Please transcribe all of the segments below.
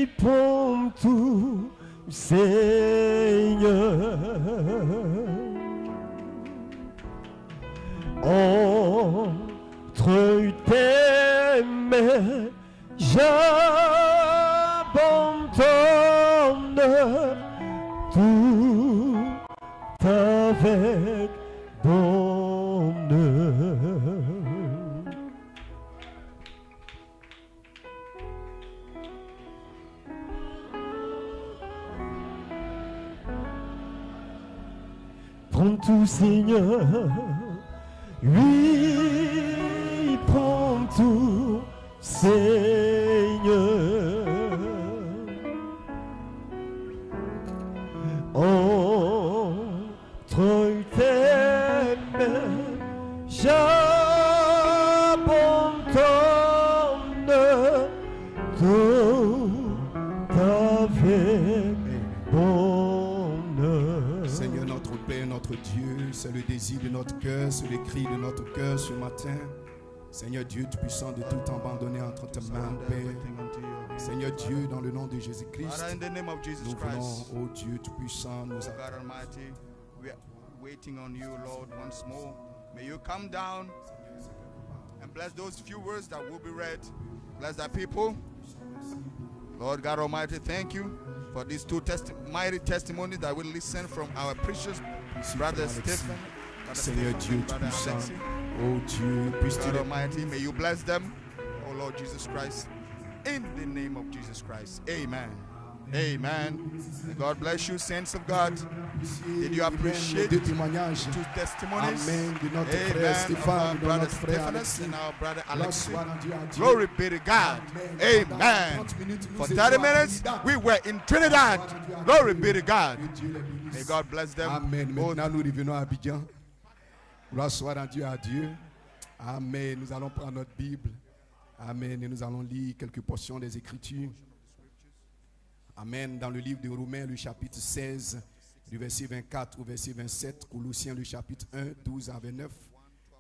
pour tout, Seigneur. Entre tes mains, j'abandonne tout avec bonheur. Prends tout, Seigneur. Oui, prends tout, Seigneur. Entre tes mains, j'abandonne tout avec bonheur. Seigneur, notre Père, notre Dieu, c'est le désir de notre cœur, c'est le cri de notre cœur ce matin. Seigneur Dieu Tout-Puissant, de tout abandonner entre tes mains, Père. Seigneur Dieu, dans le nom de Jésus-Christ, nous voulons, ô Dieu Tout-Puissant, nous waiting on you, Lord, once more. May you come down and bless those few words that will be read. Bless that people. Lord God Almighty, thank you for these two mighty testimonies that will listen from our precious brother Stephen. Seigneur Dieu Tout-Puissant, oh Dieu, God Almighty, may you bless them, oh Lord Jesus Christ, in the name of Jesus Christ. Amen. Amen. God bless you, saints of God. Did you appreciate two testimonies? Amen. Of our brother Stephanus and our brother Alex. Glory be to God. Amen. For 30 minutes, we were in Trinidad. Glory be to God. May God bless them. Amen. Maintenant, nous revenons à Abidjan. Gloire soit rendue à Dieu. Amen. Nous allons prendre notre Bible. Amen. Et nous allons lire quelques portions des Écritures. Amen. Dans le livre de Romains, le chapitre 16, du verset 24 au verset 27. Colossiens, le chapitre 1, 12 à 29.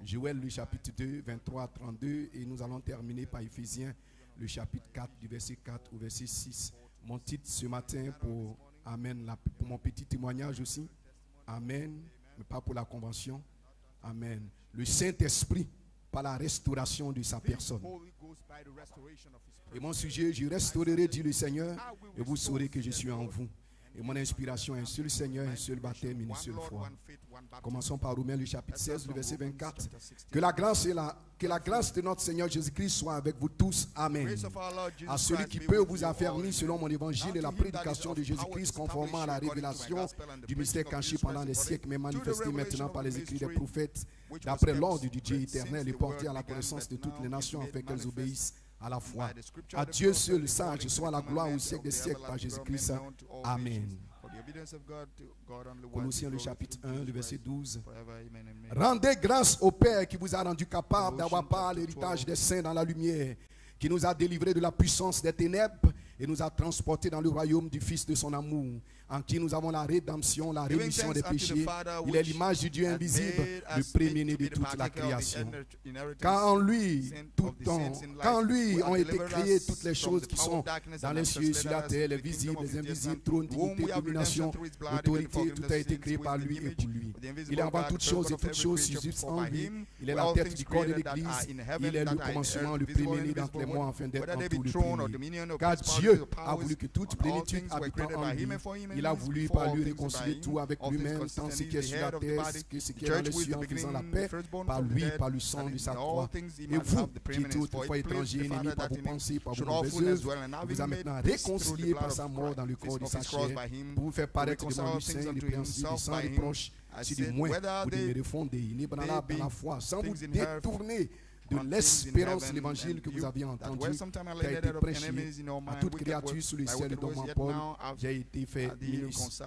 Joël, le chapitre 2, 23 à 32. Et nous allons terminer par Éphésiens, le chapitre 4, du verset 4 au verset 6. Mon titre ce matin pour, amen, pour mon petit témoignage aussi. Amen. Mais pas pour la convention. Amen. Le Saint-Esprit par la restauration de sa personne. Et mon sujet, je restaurerai, dit le Seigneur, et vous saurez que je suis en vous. Et mon inspiration est un seul Seigneur, un seul baptême, une seule foi. Commençons par Romains, le chapitre 16, le verset 24. Que la grâce de notre Seigneur Jésus-Christ soit avec vous tous. Amen. À celui qui peut vous affermir selon mon évangile et la prédication de Jésus-Christ, conformément à la révélation du mystère caché pendant les siècles, mais manifesté maintenant par les écrits des prophètes, d'après l'ordre du Dieu éternel, et porté à la connaissance de toutes les nations, afin qu'elles obéissent à la foi. À Dieu seul sage soit la gloire au siècle des siècles par Jésus-Christ. Amen. Colossiens le chapitre 1, le verset 12. Rendez grâce au Père qui vous a rendu capable d'avoir part à l'héritage des saints dans la lumière, qui nous a délivrés de la puissance des ténèbres et nous a transportés dans le royaume du Fils de son amour, en qui nous avons la rédemption, la rémission des péchés. Il est l'image du Dieu invisible, le premier-né de toute la création. Car en lui ont été créées toutes les choses qui sont dans les cieux, sur la terre, les visibles, les invisibles, trône, dignité, domination, autorité, tout a été créé par lui et pour lui. Il est avant toutes choses et toutes choses subsistent en lui. Il est la tête du corps de l'Église. Il est le commencement, le premier-né d'entre les morts, afin d'être en tout le premier. Car Dieu a voulu que toute plénitude habitant en lui. Il a voulu par lui réconcilier tout avec lui-même, tant ce qui est sur la terre que ce qui est dans les cieux, en faisant la paix par lui, par le sang de sa croix. Et vous, qui étiez autrefois étrangers, ennemis par vos pensées, par vos mauvaises œuvres, vous a maintenant réconcilié par sa mort dans le corps de sa chair, pour vous faire paraître devant lui saint, répréhensible, sans reproche, si du moins vous demeurez fondés, inébranlables dans la foi, sans vous détourner de l'espérance de l'évangile que vous aviez entendu, qui a été prêché à toute créature sous le ciel, dont moi, Paul, j'ai été fait ministre.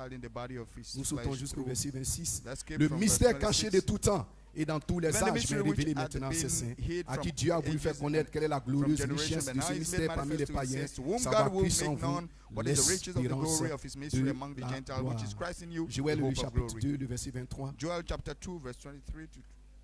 Nous sautons jusqu'au verset 26. Le mystère caché de tout temps et dans tous les âges, mais révélé maintenant à ses saints, à qui Dieu a voulu faire connaître quelle est la glorieuse richesse de ce mystère parmi les païens, savoir Christ en vous, l'espérance de la gloire. Joël, le chapitre 2, le verset 23. Joel chapter 2, verse 23 to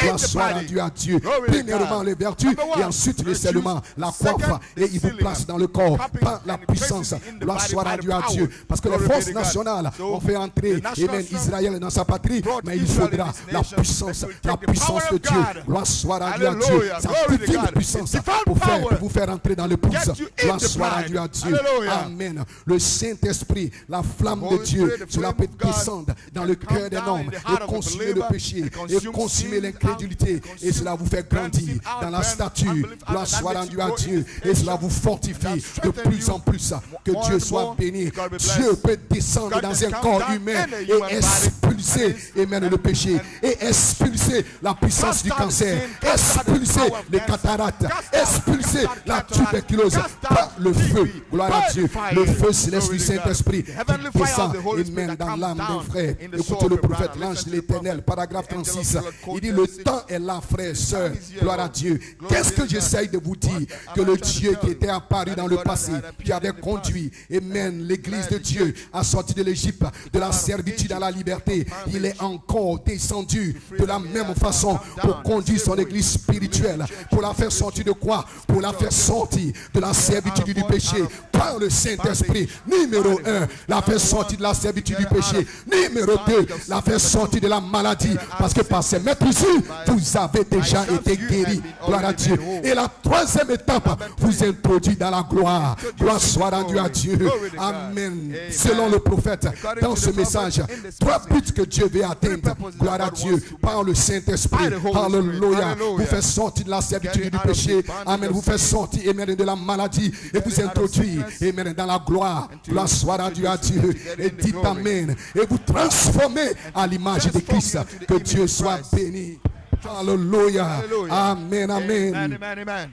Gloire soit rendue à Dieu. Premièrement, les vertus et ensuite les seulement la coiffe. Et il vous place dans le corps par la puissance. Gloire soit rendue à Dieu. Parce que les forces nationales ont fait entrer Israël dans sa patrie, mais il faudra la puissance de Dieu. Gloire soit rendue à Dieu. Sa divine puissance pour vous faire entrer dans le l'épouse. Gloire soit rendue à Dieu. Amen. Le Saint-Esprit, la flamme de Dieu, cela peut descendre dans le cœur d'un homme et consumer le péché et consumer l'incrédulité. Et cela vous fait grandir dans la stature. Gloire soit rendue à Dieu. Et cela vous fortifie de plus en plus. Que Dieu soit béni. Dieu peut descendre dans un corps humain et expulser expulser, amen, le péché, et expulser la puissance du cancer, expulser les cataractes, expulser la tuberculose par le feu. Gloire à Dieu. Le feu céleste du Saint-Esprit qui descend, amen, dans l'âme d'un frère. Écoutez le prophète, l'ange de l'Éternel, paragraphe 36. Il dit, le temps est là, frère, sœur. Gloire à Dieu. Qu'est-ce que j'essaye de vous dire? Que le Dieu qui était apparu dans le passé, qui avait conduit, amen, l'église de Dieu à sortir de l'Égypte, de la servitude à la liberté, il est encore descendu de la même façon pour conduire son église spirituelle, pour la faire sortir de quoi? Pour la faire sortir de la servitude du péché par le Saint-Esprit. Numéro 1, la faire sortir de la servitude du péché. Numéro 2, la faire sortir de la maladie, parce que par ces maîtres ici, vous avez déjà été guéris. Gloire à Dieu. Et la troisième étape vous introduit dans la gloire. Gloire soit rendue à Dieu. Amen. Selon le prophète, dans ce message, 3 buts que Dieu veut atteindre. Gloire à Dieu. Par le Saint-Esprit. Alléluia. Vous faites sortir de la servitude du péché. Amen. Vous faites sortir, amen, de la maladie. Et vous introduire, amen, dans la gloire. Gloire soit rendue à Dieu. Et dites amen. Et vous transformez à l'image de Christ. Que Dieu soit béni. Alléluia. Amen. Amen.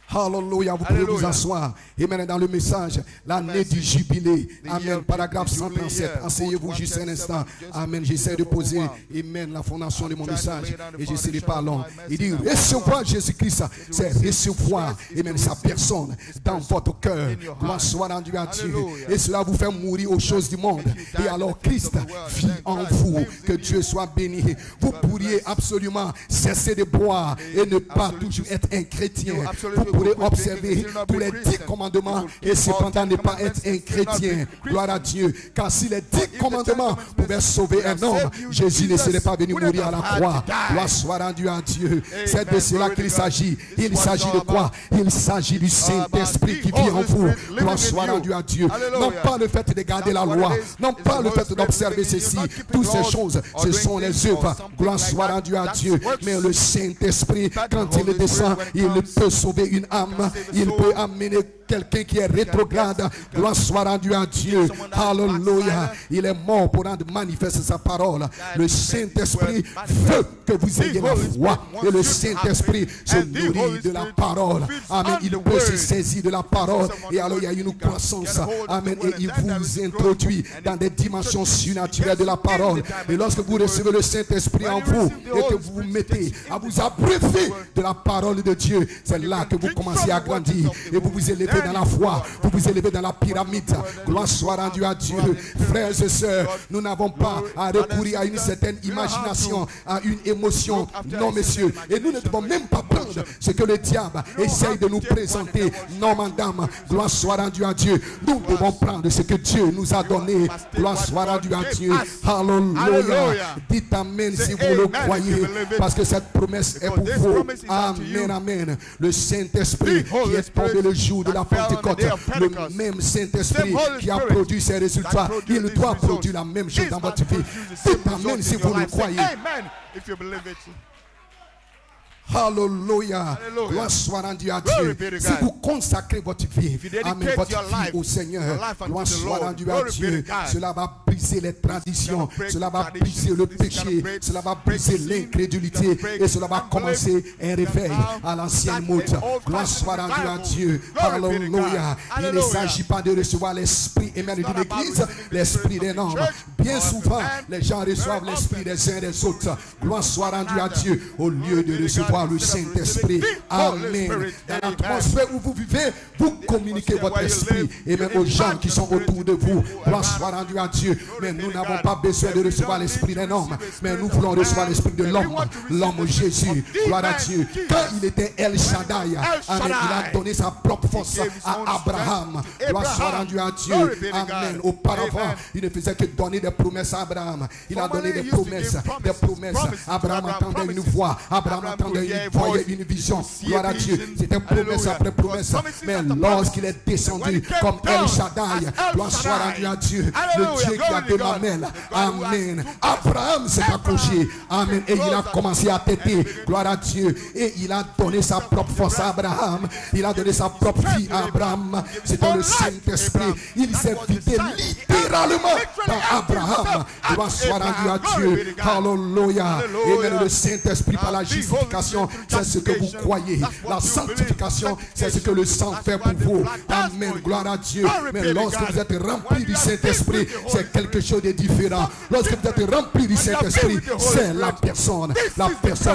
Alléluia, vous pouvez vous asseoir. Amen. Dans le message, l'année du jubilé. Amen. Paragraphe 137. Asseyez-vous juste un instant. Amen. J'essaie de poser, amen, la fondation de mon message. Et je serai pas long. Il dit, recevoir Jésus-Christ, c'est recevoir, amen, sa personne dans votre cœur. Gloire soit rendue à Dieu. Et cela vous fait mourir aux choses du monde. Et alors Christ vit en vous. Que Dieu soit béni. Vous pourriez absolument cesser de boire et ne pas toujours être un chrétien. Vous pourrez observer tous les 10 commandements et cependant ne pas être un chrétien. Gloire à Dieu. Car si les 10 commandements pouvaient sauver un homme, Jésus ne serait pas venu mourir à la croix. Gloire soit rendue à Dieu. C'est de cela qu'il s'agit. Il s'agit de quoi? Il s'agit du Saint-Esprit qui vit en vous. Gloire soit rendue à Dieu. Non pas le fait de garder la loi, non pas le fait d'observer ceci. Toutes ces choses, ce sont les œuvres. Gloire soit rendue à Dieu. Mais le Saint-Esprit, quand il descend, il peut sauver une âme, il peut amener quelqu'un qui est rétrograde. Gloire soit rendue à Dieu. Alléluia. Il est mort pour rendre manifeste sa parole. Le Saint-Esprit veut que vous ayez la foi. Et le Saint-Esprit se nourrit de la parole. Amen. Il peut se saisir de la parole. Et alors il y a une croissance. Amen. Et il vous introduit dans des dimensions surnaturelles de la parole. Et lorsque vous recevez le Saint-Esprit en vous et que vous vous mettez à vous abreuver de la parole de Dieu, c'est là que vous commencez à grandir. Et vous vous élevez dans la foi, vous vous élevez dans la pyramide. Gloire soit rendue à Dieu. Frères et sœurs, nous n'avons pas à recourir à une certaine imagination, à une émotion. Non, messieurs. Et nous ne devons même pas prendre ce que le diable essaye de nous présenter. Non, madame. Gloire soit rendue à Dieu. Nous devons prendre ce que Dieu nous a donné. Gloire soit rendue à Dieu. Alléluia. Dites amen si vous le croyez. Parce que cette promesse est pour vous. Amen, amen. Le Saint-Esprit qui est tombé le jour de la Pentecôte, le même Saint-Esprit qui a produit ses résultats, il doit produire la même chose dans votre vie. Dites amen si vous le croyez. Alléluia. Gloire soit rendue à Dieu. Si vous consacrez votre vie, amen, votre vie au Seigneur, gloire soit rendue à Dieu. Cela va briser les traditions, cela va briser le péché, cela va briser l'incrédulité et cela va commencer un réveil à l'ancienne mode. Gloire soit rendue à Dieu. Alléluia. Il ne s'agit pas de recevoir l'esprit émané d'une église, l'esprit d'un homme. Bien souvent, les gens reçoivent l'esprit des uns des autres. Gloire soit rendue à Dieu au lieu de recevoir le Saint-Esprit. Amen. Dans l'atmosphère où vous vivez, vous communiquez votre esprit et même aux gens qui sont autour de vous. Gloire soit rendue à Dieu. Mais nous n'avons pas besoin de recevoir l'esprit d'un homme, mais nous voulons recevoir l'esprit de l'homme, l'homme Jésus. Gloire à Dieu. Quand il était El Shaddai, amen, il a donné sa propre force à Abraham. Gloire soit rendue à Dieu. Amen. Auparavant, il ne faisait que donner des promesses à Abraham. Il a donné des promesses, des promesses. Abraham entendait une voix, Abraham entendait voyait une vision. Gloire à Dieu. C'était promesse après promesse. Mais lorsqu'il est descendu comme El Shaddai, gloire soit rendue à Dieu. Le Dieu qui a de la mêle. Amen. Abraham s'est approché. Amen. Et il a commencé à têter. Gloire à Dieu. Et il a donné sa propre force à Abraham. Il a donné sa propre vie à Abraham. C'était le Saint-Esprit. Il s'est vidé littéralement dans Abraham. d'Abraham. Gloire soit rendue à Dieu. Alléluia. Et le Saint-Esprit par la justification, c'est ce que vous croyez. La sanctification, c'est ce que le sang fait pour vous. Amen. Gloire à Dieu. Mais lorsque vous êtes rempli du Saint-Esprit, c'est quelque chose de différent. Lorsque vous êtes rempli du Saint-Esprit, c'est la personne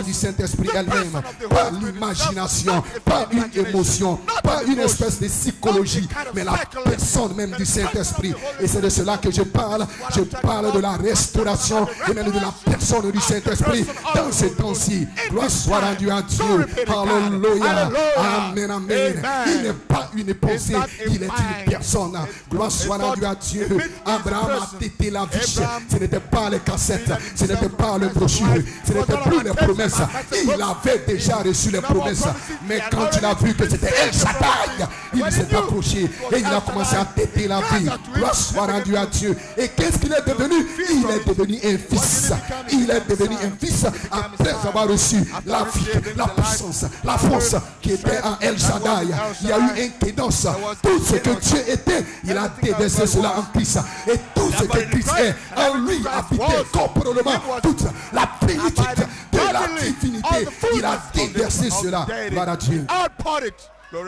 du Saint-Esprit elle-même. Pas l'imagination, pas une émotion, pas une espèce de psychologie, mais la personne même du Saint-Esprit. Et c'est de cela que je parle. Je parle de la restauration et même de la personne du Saint-Esprit dans ces temps-ci. Gloire soit rendue à Dieu. Alléluia. Amen, amen. Il n'est pas une pensée, il est une personne. Gloire soit rendue à Dieu. Abraham a tété la vie. Ce n'était pas les cassettes, ce n'était pas le brochure, ce n'était plus les promesses. Il avait déjà reçu les promesses. Mais quand il a vu que c'était El Shaddai, il s'est approché et il a commencé à téter la vie. Gloire soit rendue à Dieu. Et qu'est-ce qu'il est devenu? Il est devenu un fils. Il est devenu un fils après avoir reçu la vie, la puissance, la force qui était en El Shaddai. Il y a eu une cadence. Tout ce que Dieu était, il a déversé cela en Christ. Et tout ce que Christ est, en lui habitait corporellement toute la plénitude de la divinité. Il a déversé cela. Gloire à Dieu.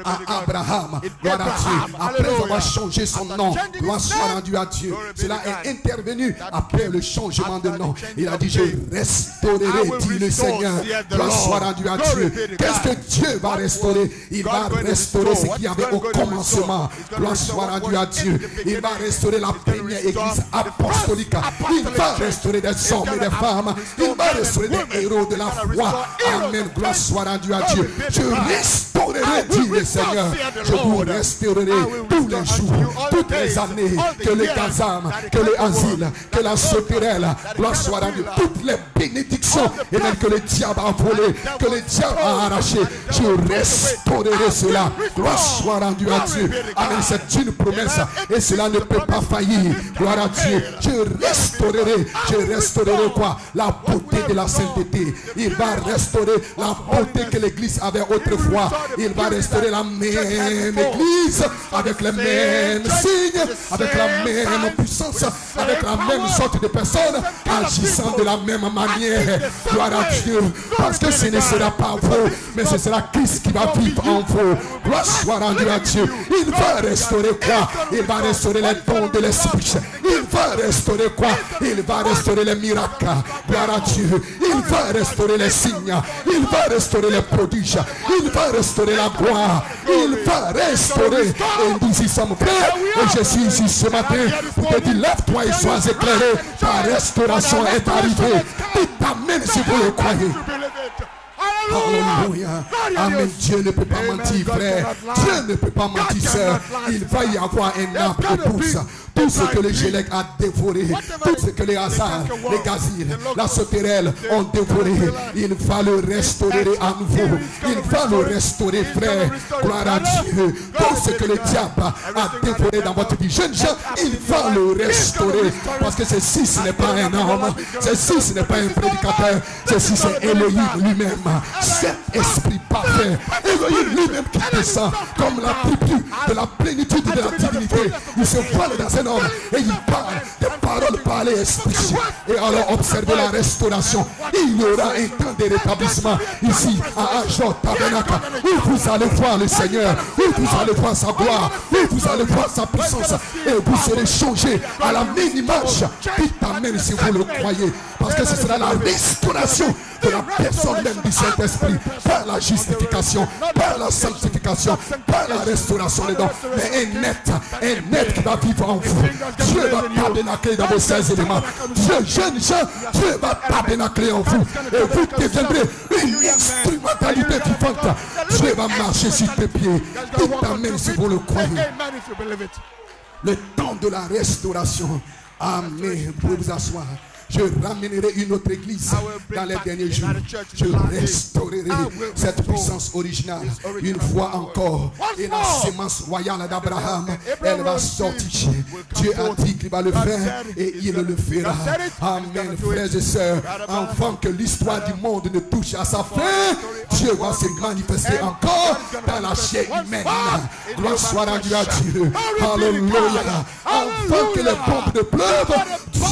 À Abraham, gloire à Dieu, après avoir changé son nom, gloire soit rendue à Dieu. Cela est intervenu après le changement de nom. Il a dit: je restaurerai, dit le Seigneur. Gloire soit rendue à Dieu. Qu'est-ce que Dieu va restaurer? Il va restaurer ce qu'il y avait au commencement. Gloire soit rendue à Dieu. Il va restaurer la première église apostolique. Il va restaurer des hommes et des femmes. Il va restaurer des héros de la foi. Amen. Gloire soit rendue à Dieu. Je restaurerai, dit le Seigneur. Je vous restaurerai tous les jours, toutes les années, que le gazam, que le asile, que la sauterelle, gloire soit rendue, toutes les bénédictions, et même que le diable a volé, que le diable a arraché, je restaurerai cela. Gloire soit rendue à Dieu. Amen. C'est une promesse et cela ne peut pas faillir. Gloire à Dieu. Je restaurerai quoi? La beauté de la sainteté. Il va restaurer la beauté que l'église avait autrefois. Il va restaurer la même église, avec les mêmes signes, avec la même puissance, avec la même sorte de personnes, agissant de la même manière. Gloire à Dieu. Parce que ce ne sera pas vous, mais ce sera Christ qui va vivre en vous. Gloire soit rendue à Dieu. Il va restaurer quoi? Il va restaurer les dons de l'esprit. Il va restaurer quoi? Il va restaurer les miracles. Gloire à Dieu. Il va restaurer les signes. Il va restaurer les prodiges. Il va restaurer la gloire. Il va restaurer. Et nous y sommes prêts. Et je suis ici ce matin pour te dire: lève-toi et sois éclairé. Ta restauration est arrivée. Tout t'amène si vous le croyez. Alléluia. Amen. Dieu ne peut pas mentir, frère. Dieu ne peut pas mentir, sœur. Il va y avoir un arbre de pousse. Tout ce que les Gélèques a dévoré, tout ce que les hasards, les gaziles, la sauterelle ont dévoré, il va le restaurer à nouveau. Il va le restaurer, frère. Gloire à Dieu. Tout ce que le diable a dévoré dans votre vie, jeunes gens, il va le restaurer. Parce que ceci, ce n'est pas un homme. Ceci, ce n'est pas un prédicateur. Ceci, c'est Elohim lui-même. Cet esprit parfait. Elohim lui-même qui descend comme la tribu de la plénitude de la divinité. Il se voile dans un homme et il parle des paroles par l'esprit. Et alors observez la restauration. Il y aura un temps de rétablissement ici à Ajot Tabernacle, où vous allez voir le Seigneur, où vous allez voir sa gloire, où vous allez voir sa puissance, et vous serez changés à la même image qui t'amène, si vous le croyez, parce que ce sera la restauration de la personne même du Saint-Esprit, par la justification, par la sanctification, par la restauration des dons. Mais un net qui va vivre en vous. Dieu va tabernacler dans vos 16 éléments. Dieu, jeunes gens, Dieu va tabernacler en vous. Et vous deviendrez une instrumentalité vivante. Dieu va marcher sur tes pieds. Il t'amène si vous le croyez. Le temps de la restauration. Amen. Vous pouvez vous asseoir. Je ramènerai une autre église dans les derniers jours. Je restaurerai cette puissance originale une fois encore. Et la sémence royale d'Abraham, elle va sortir. Dieu a dit qu'il va le faire et il le fera. Amen, frères et sœurs. Avant que l'histoire du monde ne touche à sa fin, Dieu va se manifester encore dans la chair humaine. Gloire soit rendue à Dieu. Alléluia. Avant que les bombes ne pleuvent,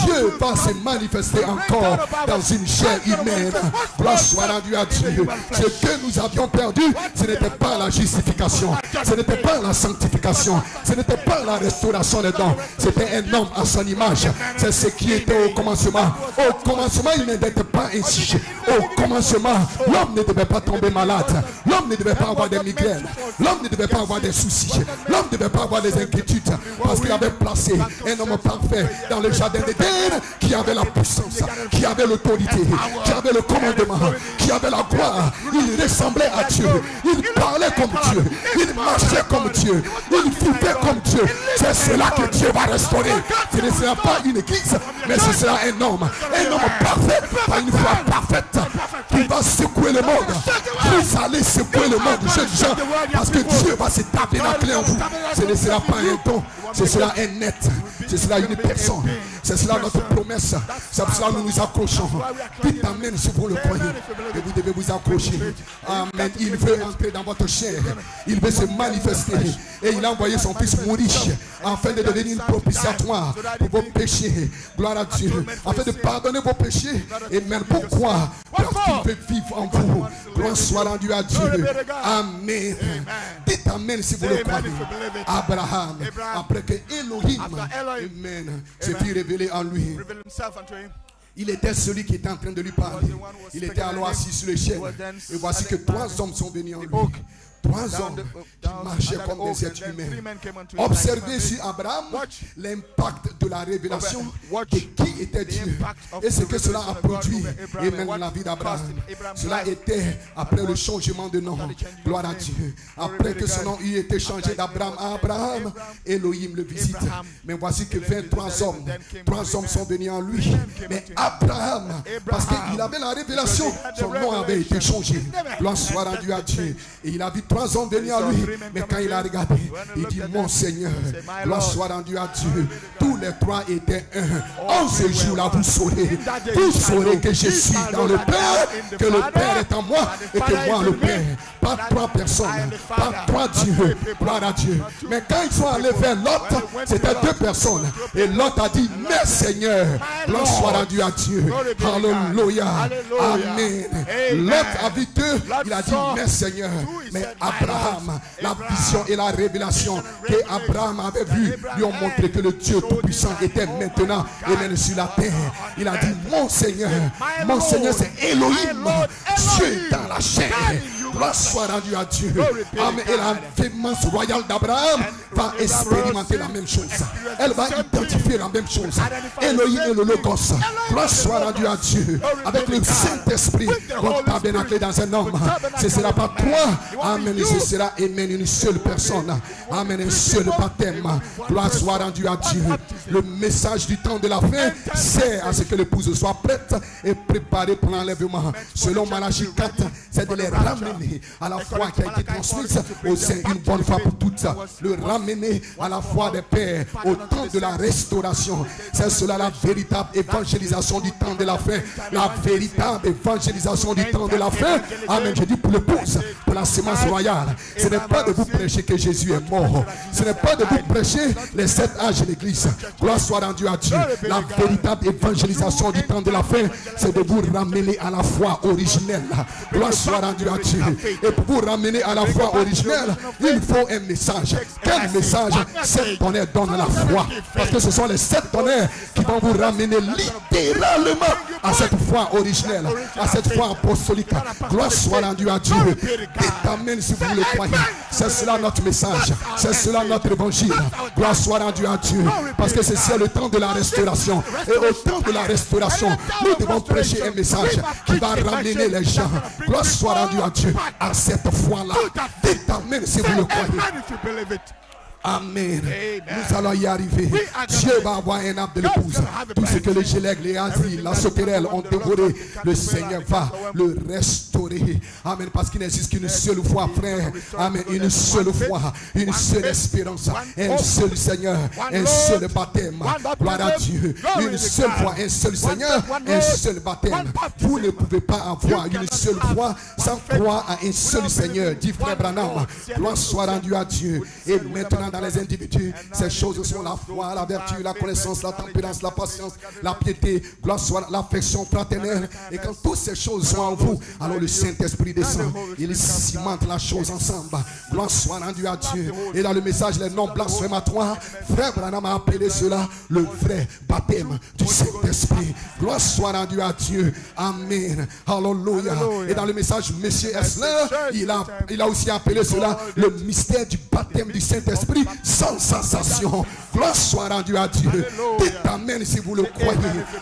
Dieu va se manifester encore dans une chair humaine. Gloire soit rendue à Dieu. Ce que nous avions perdu, ce n'était pas la justification, ce n'était pas la sanctification, ce n'était pas la restauration des dons. C'était un homme à son image. C'est ce qui était au commencement. Au commencement, il n'était pas ainsi. Au commencement, l'homme ne devait pas tomber malade. L'homme ne devait pas avoir des migraines. L'homme ne devait pas avoir des soucis. L'homme ne devait pas avoir des inquiétudes. Parce qu'il avait placé un homme parfait dans le jardin d'Éden, qui avait la puissance, qui avait l'autorité, qui avait le commandement, qui avait la gloire. Il ressemblait à Dieu. Il parlait comme Dieu. Il marchait comme Dieu. Il vivait comme Dieu. C'est cela que Dieu va restaurer. Ce ne sera pas une église, mais ce sera un homme parfait, pas une foi parfaite, qui va secouer le monde. Vous allez secouer le monde, jeunes gens, parce que Dieu va se tabernacler en vous. Ce ne sera pas un don, ce sera un être, ce sera une personne. C'est cela notre promesse. C'est pour cela que nous nous accrochons. Dites amen si vous le croyez. Et vous devez vous accrocher. Amen. Il veut entrer dans votre chair. Il veut se manifester. Et il a envoyé son fils mourir afin de devenir une propitiatoire pour vos péchés. Gloire à Dieu. Afin de pardonner vos péchés. Et même pourquoi? Parce qu'il veut vivre en vous. Gloire soit rendue à Dieu. Amen. Dites amen si vous le croyez. Abraham, après que Elohim, amen, se fit révéler en lui. Il était celui qui était en train de lui parler. Il était alors assis sur le chêne. Et voici que 3 hommes sont venus en lui. 3 hommes qui marchaient comme des êtres humains. Observez sur Abraham l'impact de la révélation de qui était Dieu et ce que cela a produit et même la vie d'Abraham. Cela était après le changement de nom. Gloire à Dieu. Après que son nom eut été changé d'Abraham à Abraham, Elohim le visite. Mais voici que 23 hommes, 3 hommes sont venus en lui. Mais Abraham, parce qu'il avait la révélation, son nom avait été changé. Gloire soit rendue à Dieu. Et il a vu 3 hommes venus à lui, mais quand il a regardé, il dit: mon Seigneur, gloire soit rendue à Dieu. Tous les 3 étaient un. En ce jour-là, vous saurez que je suis dans le Père, que le Père est en moi et que moi le Père. Pas 3 personnes, pas 3 dieux. Gloire à Dieu. Mais quand ils sont allés vers Lot, c'était 2 personnes. Et Lot a dit: mais Seigneur, gloire soit rendue à Dieu. Alléluia. Amen. Lot a vu 2, il a dit: mais Seigneur. Mais Abraham, la vision et la révélation que Abraham avait vue lui ont montré que le Dieu Tout-Puissant était maintenant et même sur la terre. Il a dit: mon Seigneur c'est Elohim, Dieu dans la chair. Gloire soit rendue à Dieu. Amen. Et la véhémence royale d'Abraham va expérimenter la même chose. Elle va identifier la même chose. Elohim et le Logos. Gloire soit rendue à Dieu. Avec le Saint-Esprit, votre tabernacle dans un homme. Ce ne sera pas toi. Amen. Ce sera, amen, une seule personne. Amen. Un seul baptême. Gloire soit rendue à Dieu. Le message du temps de la fin sert à ce que l'épouse soit prête et préparée pour l'enlèvement. Selon Malachie 4, c'est de les ramener à la foi qui a été transmise au sein une bonne fois pour toutes. Le ramener à la foi des pères au temps de la restauration. C'est cela la véritable évangélisation du temps de la fin. La véritable évangélisation du temps de la fin. Amen. Je dis pour l'épouse, pour la sémence royale. Ce n'est pas de vous prêcher que Jésus est mort. Ce n'est pas de vous prêcher les 7 âges de l'église. Gloire soit rendue à Dieu. La véritable évangélisation du temps de la fin, c'est de vous ramener à la foi originelle. Gloire soit rendue à Dieu. Et pour vous ramener à la foi originelle, il faut un message. Quel message? 7 tonnerres donnent la foi. Parce que ce sont les 7 tonnerres qui vont vous ramener littéralement à cette foi originelle, à cette foi apostolique. Gloire soit rendue à Dieu. Et amen si vous le croyez. C'est cela notre message. C'est cela notre évangile. Gloire soit rendue à Dieu. Parce que c'est le temps de la restauration. Et au temps de la restauration, nous devons prêcher un message qui va ramener les gens. Gloire soit rendue à Dieu. À cette foi-là. Dites amen si vous le croyez. Amen. Nous allons y arriver. Dieu va avoir un âme de l'épouse. Tout ce que les Gélègues, les Asils, la Soquerelle ont dévoré, le Seigneur va le restaurer. Amen. Parce qu'il n'existe qu'une seule foi, frère. Amen. Une seule foi, une seule espérance, un seul Seigneur, un seul baptême. Gloire à Dieu. Une seule foi, un seul Seigneur, un seul baptême. Vous ne pouvez pas avoir une seule foi sans croire à un seul Seigneur. Dit frère Branham. Gloire soit rendue à Dieu. Et maintenant, maintenant dans les individus. Ces choses sont la foi, la vertu, la connaissance, la tempérance, la patience, la piété, gloire soit l'affection fraternelle. Et quand toutes ces choses sont en vous, alors le Saint-Esprit descend. Il cimente la chose ensemble. Gloire soit rendue à Dieu. Et dans le message, les noms blasphématoires, frère Branham a appelé cela le vrai baptême du Saint-Esprit. Gloire soit rendue à Dieu. Amen. Alléluia. Et dans le message, monsieur Esler, il a aussi appelé cela le mystère du baptême du Saint-Esprit sans sensation. Gloire soit rendue à Dieu. Dites amen si vous le croyez.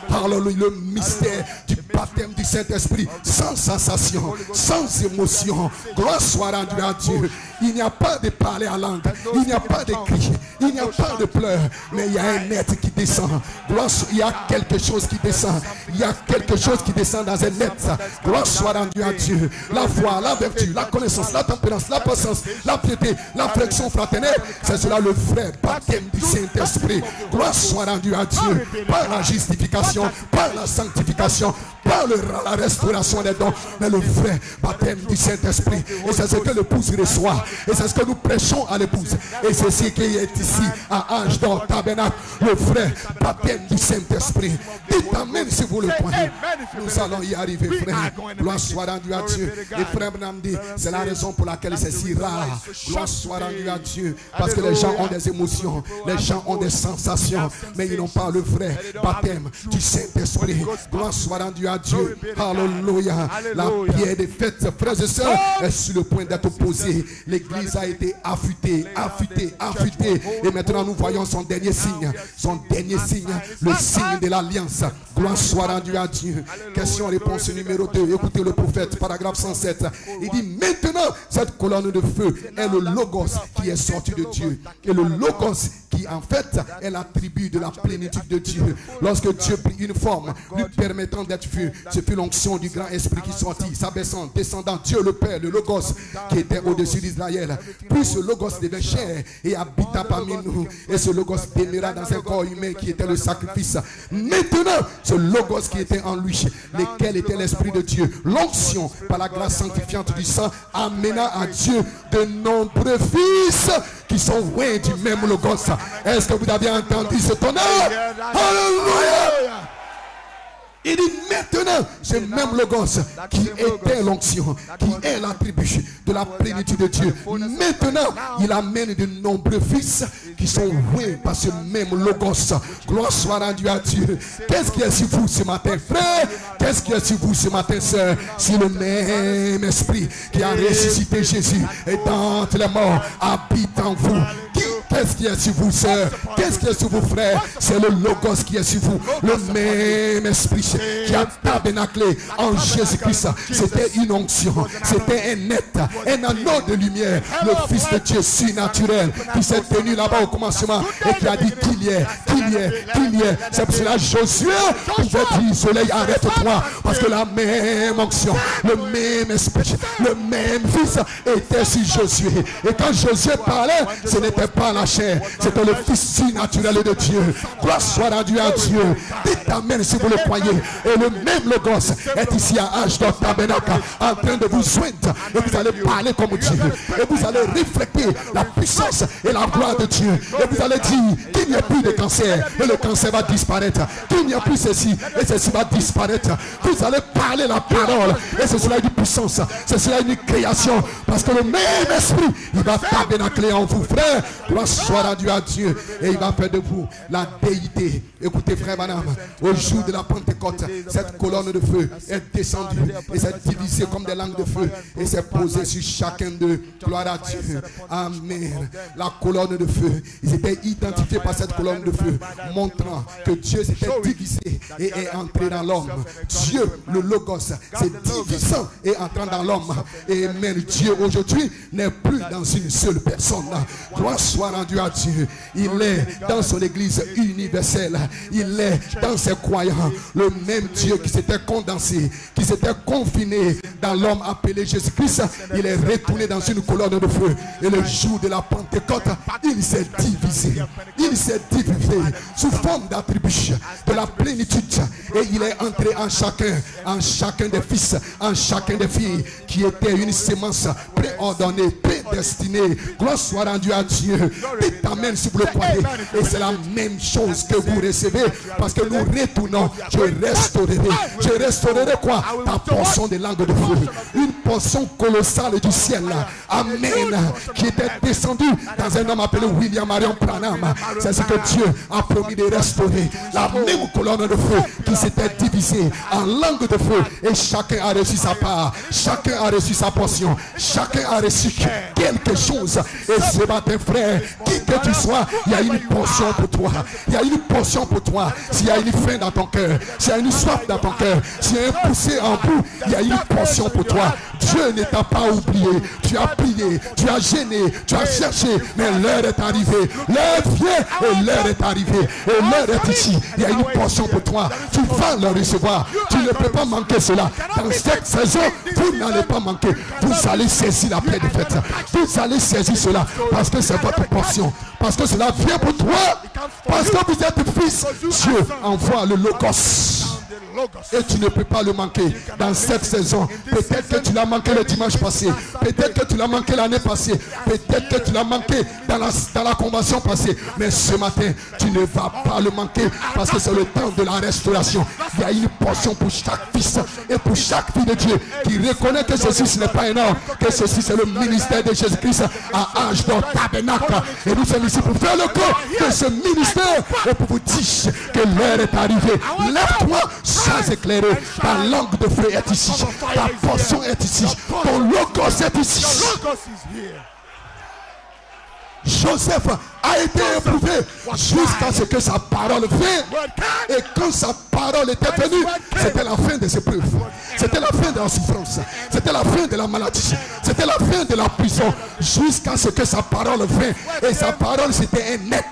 Alléluia. Le mystère du baptême du Saint-Esprit sans sensation, sans émotion. Gloire soit rendue à Dieu. Il n'y a pas de parler à langue, il n'y a pas de cris, il n'y a pas de pleurs, mais il y a un être qui descend. Gloire, il y a quelque chose qui descend. Il y a quelque chose qui descend dans un être. Gloire soit rendue à Dieu. La foi, la vertu, la connaissance, la tempérance, la patience, la piété, l'affection fraternelle, c'est cela le vrai baptême du Saint-Esprit. Gloire soit rendue à Dieu par la justification, par la sanctification, par la restauration des dons, mais le vrai baptême du Saint-Esprit. Et c'est ce que l'épouse reçoit. Et c'est ce que nous prêchons à l'épouse. Et c'est ce qui est ici à Ange d'Or Tabernacle, le vrai baptême du Saint-Esprit. Dites amen si vous le croyez. Nous allons y arriver, frère. Gloire soit rendue à Dieu. Et frère Branham dit, c'est la raison pour laquelle c'est si rare. Gloire soit rendue à Dieu. Parce que les gens ont des émotions, les gens ont des sensations, mais ils n'ont pas le vrai baptême du Saint-Esprit. Gloire soit rendue à Dieu. Alléluia. La pierre des fêtes, frères et sœurs, est sur le point d'être posée. L'église a été affûtée, affûtée, affûtée. Et maintenant nous voyons son dernier signe. Son dernier signe, le signe de l'alliance. Gloire soit rendue à Dieu. Question-réponse numéro 2. Écoutez le prophète, paragraphe 107. Il dit, maintenant, cette colonne de feu est le Logos qui est sorti de Dieu. Et le Logos qui en fait est l'attribut de la plénitude de Dieu. Lorsque Dieu prit une forme lui permettant d'être vu, ce fut l'onction du grand esprit qui sortit, s'abaissant, descendant, Dieu le Père, le Logos qui était au-dessus d'Israël. Puis ce Logos devint chair et habita parmi nous. Et ce Logos demeura dans un corps humain qui était le sacrifice. Maintenant, ce Logos qui était en lui, lequel était l'Esprit de Dieu, l'onction par la grâce sanctifiante du sang, amena à Dieu de nombreux fils qui sont loin du même Logos. Est-ce que vous avez entendu ce tonnerre? Alléluia! Il dit maintenant, ce même Logos qui était l'onction, qui est l'attribut de la plénitude de Dieu. Maintenant, il amène de nombreux fils qui sont loués par ce même Logos. Gloire soit rendue à Dieu. Qu'est-ce qui est sur vous ce matin, frère? Qu'est-ce qui est sur vous ce matin, sœur? C'est le même esprit qui a ressuscité Jésus et dans les morts habite en vous. Qu'est-ce qui est sur vous, sœur? Qu'est-ce qui est sur vous, frère? C'est le Logos qui est sur vous. Le même esprit qui a tabernaclé en Jésus-Christ. C'était une onction. C'était un être, un anneau de lumière. Le Fils de Dieu surnaturel qui s'est tenu là-bas au commencement et qui a dit qu'il y ait, qu'il y ait, qu'il y ait. C'est pour cela que Josué pouvait dire, soleil, arrête-toi. Parce que la même onction, le même esprit, le même Fils était sur Josué. Et quand Josué parlait, ce n'était pas la chair, c'était le Fils surnaturel de Dieu. Gloire soit rendue à Dieu. Dites amen si vous le croyez. Et le même Logos est ici à Ange d'Or Tabernacle en train de vous joindre. Et vous allez parler comme Dieu. Et vous allez refléter la puissance et la gloire de Dieu. Et vous allez dire qu'il n'y a plus de cancer. Et le cancer va disparaître. Qu'il n'y a plus ceci. Et ceci va disparaître. Vous allez parler la parole. Et c'est cela une puissance. C'est cela une création. Parce que le même esprit, il va tabernacler en vous, frère. Gloire soit rendue à Dieu. Et il va faire de vous la déité. Écoutez, frère Branham, au jour de la Pentecôte, cette colonne de feu est descendue et s'est divisée comme des langues de feu et s'est posée sur chacun d'eux. Gloire à Dieu. Amen. La colonne de feu, ils étaient identifiés par cette colonne de feu, montrant que Dieu s'était divisé et est entré dans l'homme. Dieu, le Logos, s'est divisant et entrant dans l'homme. Et même Dieu aujourd'hui n'est plus dans une seule personne. Gloire soit rendue à Dieu. Il est dans son église universelle. Il est dans ses croyants. Le même Dieu qui s'était condensé, qui s'était confiné dans l'homme appelé Jésus-Christ, il est retourné dans une colonne de feu. Et le jour de la Pentecôte, il s'est divisé. Il s'est divisé sous forme d'attribut de la plénitude. Et il est entré en chacun des fils, en chacun des filles, qui était une sémence préordonnée, prédestinée. Gloire soit rendue à Dieu. Dites amen si vous le croyez. Et c'est la même chose que vous recevez. Parce que nous retournons. Je restaurerai quoi? Ta portion de langue de feu. Une portion colossale du ciel. Amen. Qui était descendue dans un homme appelé William Marion Branham. C'est ce que Dieu a promis de restaurer. La même colonne de feu qui s'était divisée en langue de feu. Et chacun a reçu sa part. Chacun a reçu sa portion. Chacun a reçu quelque chose. Et ce matin, frère, qui que tu sois, il y a une portion pour toi. Il y a une portion pour toi. S'il y a une faim dans ton cœur, s'il y a une soif dans ton cœur, s'il y a un poussé en bout, il y a une portion pour toi. Dieu ne t'a pas oublié. Tu as prié, tu as gêné, tu as cherché, mais l'heure est arrivée. L'heure vient et l'heure est arrivée. Et l'heure est ici. Il y a une portion pour toi. Tu vas le recevoir. Tu ne peux pas manquer cela. Dans cette saison, vous n'allez pas manquer. Vous allez saisir la paix de fête. Vous allez saisir cela parce que c'est votre portion. Parce que cela vient pour toi. Parce que vous êtes fils. Dieu envoie le Logos. Et tu ne peux pas le manquer dans cette saison. Peut-être que tu l'as manqué le dimanche passé. Peut-être que tu l'as manqué l'année passée. Peut-être que tu l'as manqué dans la convention passée. Mais ce matin, tu ne vas pas le manquer parce que c'est le temps de la restauration. Il y a une portion pour chaque fils et pour chaque fille de Dieu qui reconnaît que ceci ce n'est pas énorme, que ceci c'est le ministère de Jésus-Christ à Âge d'Or Tabernacle. Et nous sommes ici pour faire le corps de ce ministère et pour vous dire que l'heure est arrivée. Lève-toi sans éclairer. Ta langue de feu est ici. Ta portion est ici. Ton Logos est ici. Joseph a été éprouvé jusqu'à ce que sa parole vienne. Et quand sa parole était venue, c'était la fin des épreuves. C'était la fin de la souffrance. C'était la fin de la maladie. C'était la fin de la prison. Jusqu'à ce que sa parole vienne. Et sa parole c'était un net.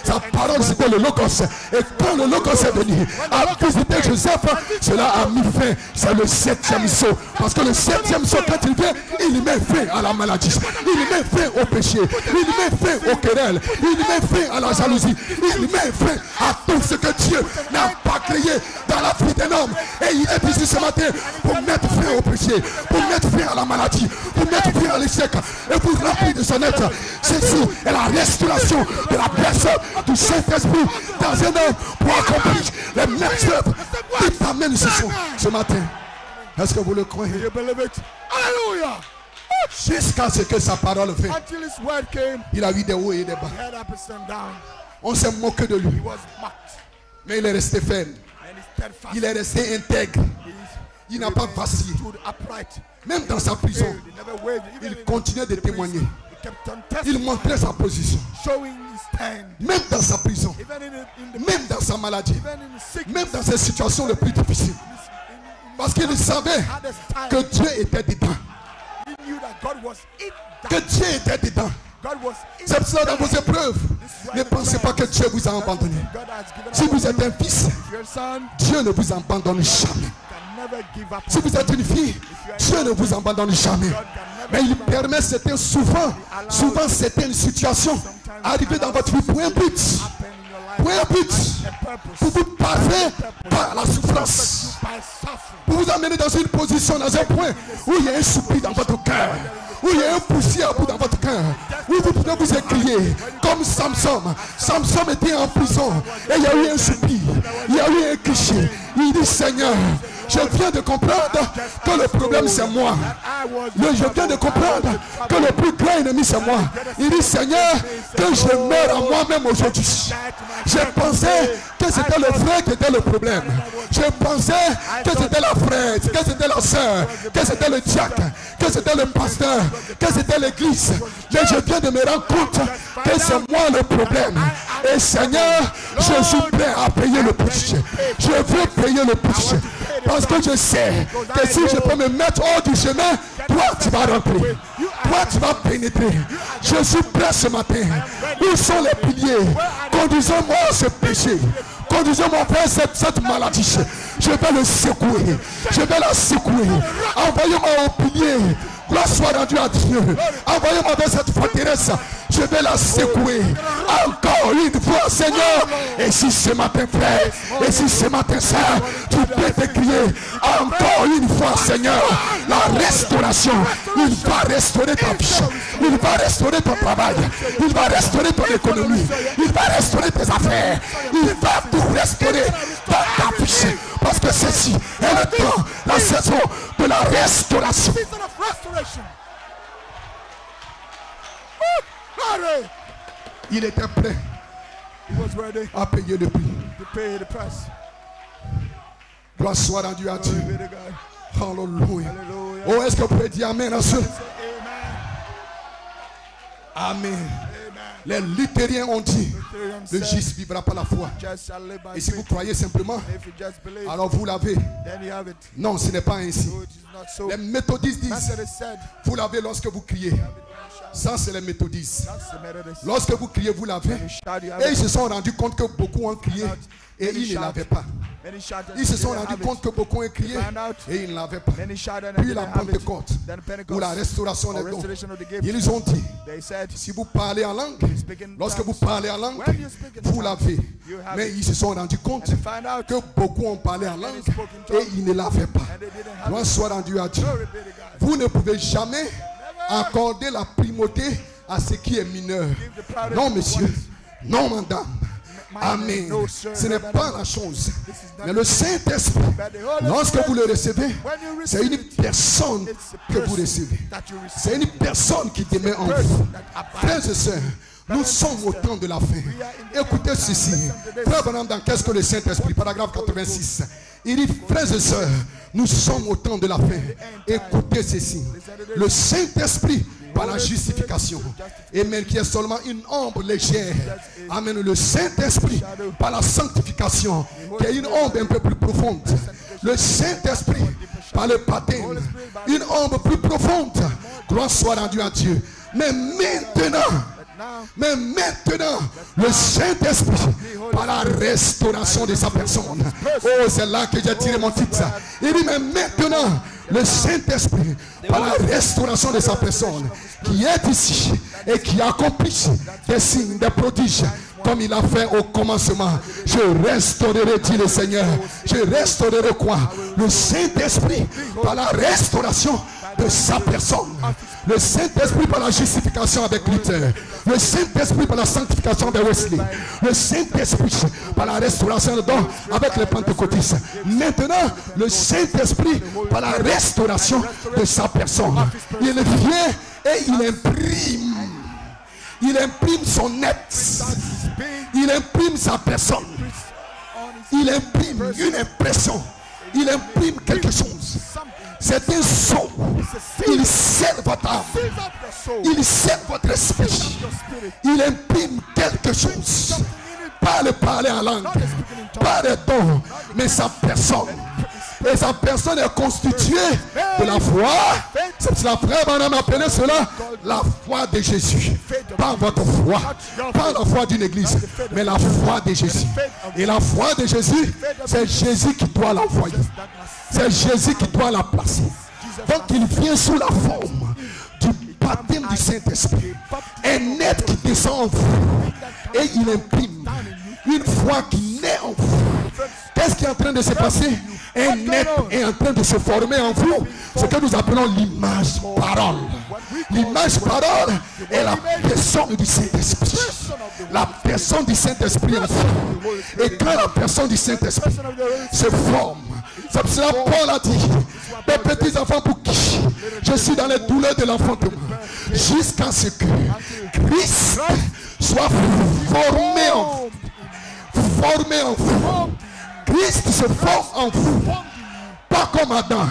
Sa parole c'était le Logos. Et quand le Logos est venu à visiter Joseph, cela a mis fin. C'est le 7e saut. Parce que le 7e saut, quand il vient, il met fin à la maladie. Il met fin au péché. Il met fin aux querelles. Il met fin à la jalousie. Il met fin à tout ce que Dieu n'a pas créé dans la vie d'un homme. Et il est ici ce matin pour mettre fin au péché, pour mettre fin à la maladie, pour mettre fin à l'échec et pour remplir de son être. Ceci est la restauration de la personne du Saint-Esprit dans un homme pour accomplir les mêmes œuvres qui t'amènent ce matin. Est-ce que vous le croyez? Alléluia. Jusqu'à ce que sa parole vienne. Il a eu des hauts et des bas. On s'est moqué de lui. Mais il est resté ferme. Il est resté intègre. Il n'a pas vacillé. Même dans sa prison, il continuait de témoigner. Il montrait sa position. Même dans sa prison, même dans sa maladie, même dans ses situations les plus difficiles. Parce qu'il savait que Dieu était dedans. Que Dieu était dedans. C'est pour cela dans vos épreuves, ne pensez pas que Dieu vous a abandonné. Si vous êtes un fils, Dieu ne vous abandonne jamais. Si vous êtes une fille, Dieu ne vous abandonne jamais. Mais il permet souvent certaines situations arriver dans votre vie pour un but. Pour un but. Pour vous passer par la souffrance. Pour vous amener dans une position, dans un point où il y a un soupir dans votre cœur. Où il y a un poussière dans votre cœur. Où vous pouvez vous écrier comme Samson. Samson était en prison. Et il y a eu un soupir. Il y a eu un cliché. Il dit Seigneur, je viens de comprendre que le problème c'est moi. Je viens de comprendre que le plus grand ennemi c'est moi. Il dit Seigneur, que je meurs à moi-même aujourd'hui. Je pensais que c'était le frère qui était le problème. Je pensais que c'était la frère, que c'était la soeur, que c'était le diacre, que c'était le pasteur, que c'était l'église. Mais je viens de me rendre compte que c'est moi le problème. Et Seigneur, je suis prêt à payer le prix. Je veux payer le prix. Parce que je sais que si je peux me mettre hors du chemin, toi tu vas rentrer. Toi tu vas pénétrer. Je suis prêt ce matin. Où sont les piliers? Conduisons-moi ce péché. Conduisez-moi vers cette maladie. Je vais le secouer. Je vais la secouer. Envoyez-moi au pilier. Gloire soit rendue à Dieu. Envoyez-moi vers cette forteresse. Je je vais la secouer. Encore une fois, Seigneur. Et si ce matin, frère, et si ce matin, sœur, tu peux te crier encore une fois, Seigneur, la restauration. Il va restaurer ta vie. Il va restaurer ton travail. Il va restaurer ton économie. Il va restaurer tes affaires. Il va tout restaurer dans ta vie. Parce que ceci est le temps, la saison de la restauration. Il était prêt à payer le prix. Gloire soit rendue à Dieu. Alléluia. Oh, est-ce que vous pouvez dire Amen à ceux? Amen. Les luthériens ont dit, le juste vivra par la foi. Et si vous croyez simplement, alors vous l'avez. Non, ce n'est pas ainsi. Les méthodistes disent, vous l'avez lorsque vous criez. Ça, c'est les méthodistes. Lorsque vous criez, vous l'avez. Et ils se sont rendus compte que beaucoup ont crié et ils ne l'avaient pas. Ils se sont rendus compte que beaucoup ont crié et ils ne l'avaient pas. Puis la Pentecôte, ou la restauration des dons, ils ont dit, si vous parlez en langue, lorsque vous parlez en langue, vous l'avez. Mais ils se sont rendus compte que beaucoup ont parlé en langue et ils ne l'avaient pas. Gloire soit rendue à Dieu. Vous ne pouvez jamais accorder la primauté à ce qui est mineur. Non, monsieur. Non, madame. Amen. Ce n'est pas la chose. Mais le Saint-Esprit, lorsque vous le recevez, c'est une personne que vous recevez. C'est une personne qui demeure en vous. Frères et sœurs, nous sommes au temps de la fin. Écoutez ceci. Frère Branham, dans qu'est-ce que le Saint-Esprit, paragraphe 86. Il dit, frères et sœurs, nous sommes au temps de la fin. Écoutez ceci. Le Saint-Esprit, par la justification, amen, qui est seulement une ombre légère. Amen. Le Saint-Esprit, par la sanctification, qui est une ombre un peu plus profonde. Le Saint-Esprit, par le baptême, une ombre plus profonde. Gloire soit rendue à Dieu. Mais maintenant, le Saint-Esprit, par la restauration de sa personne. Oh, c'est là que j'ai tiré mon titre. Il dit, mais maintenant, le Saint-Esprit, par la restauration de sa personne, qui est ici et qui accomplit des signes, des prodiges, comme il a fait au commencement. Je restaurerai, dit le Seigneur. Je restaurerai quoi? Le Saint-Esprit, par la restauration de sa personne. Le Saint-Esprit par la justification avec Luther. Le Saint-Esprit par la sanctification de Wesley. Le Saint-Esprit par la restauration de dons avec les pentecôtistes. Maintenant, le Saint-Esprit par la restauration de sa personne. Il vient et il imprime. Il imprime son être. Il imprime sa personne. Il imprime une impression. Il imprime quelque chose. C'est un son. Il scelle votre âme. Il scelle votre esprit. Il imprime quelque chose. Pas le parler en langue. Pas le don. Mais sa personne. Et sa personne est constituée de la foi. C'est cela, frère, on a appelé cela la foi de Jésus. Pas votre foi. Pas la foi d'une église. Mais la foi de Jésus. Et la foi de Jésus, c'est Jésus qui doit l'envoyer. C'est Jésus qui doit la placer. Donc il vient sous la forme du baptême du Saint-Esprit. Un être qui descend en vous. Et il imprime une foi qui naît en vous. Qu'est-ce qui est en train de se passer? Un être est en train de se former en vous. Ce que nous appelons l'image parole. L'image parole est la personne du Saint-Esprit. La personne du Saint-Esprit en vous. Et quand la personne du Saint-Esprit se forme, c'est pour cela Paul a dit, mes petits enfants pour qui je suis dans les douleurs de l'enfantement, jusqu'à ce que Christ soit formé en vous. Formé en vous. Christ se forme en vous. Pas comme Adam.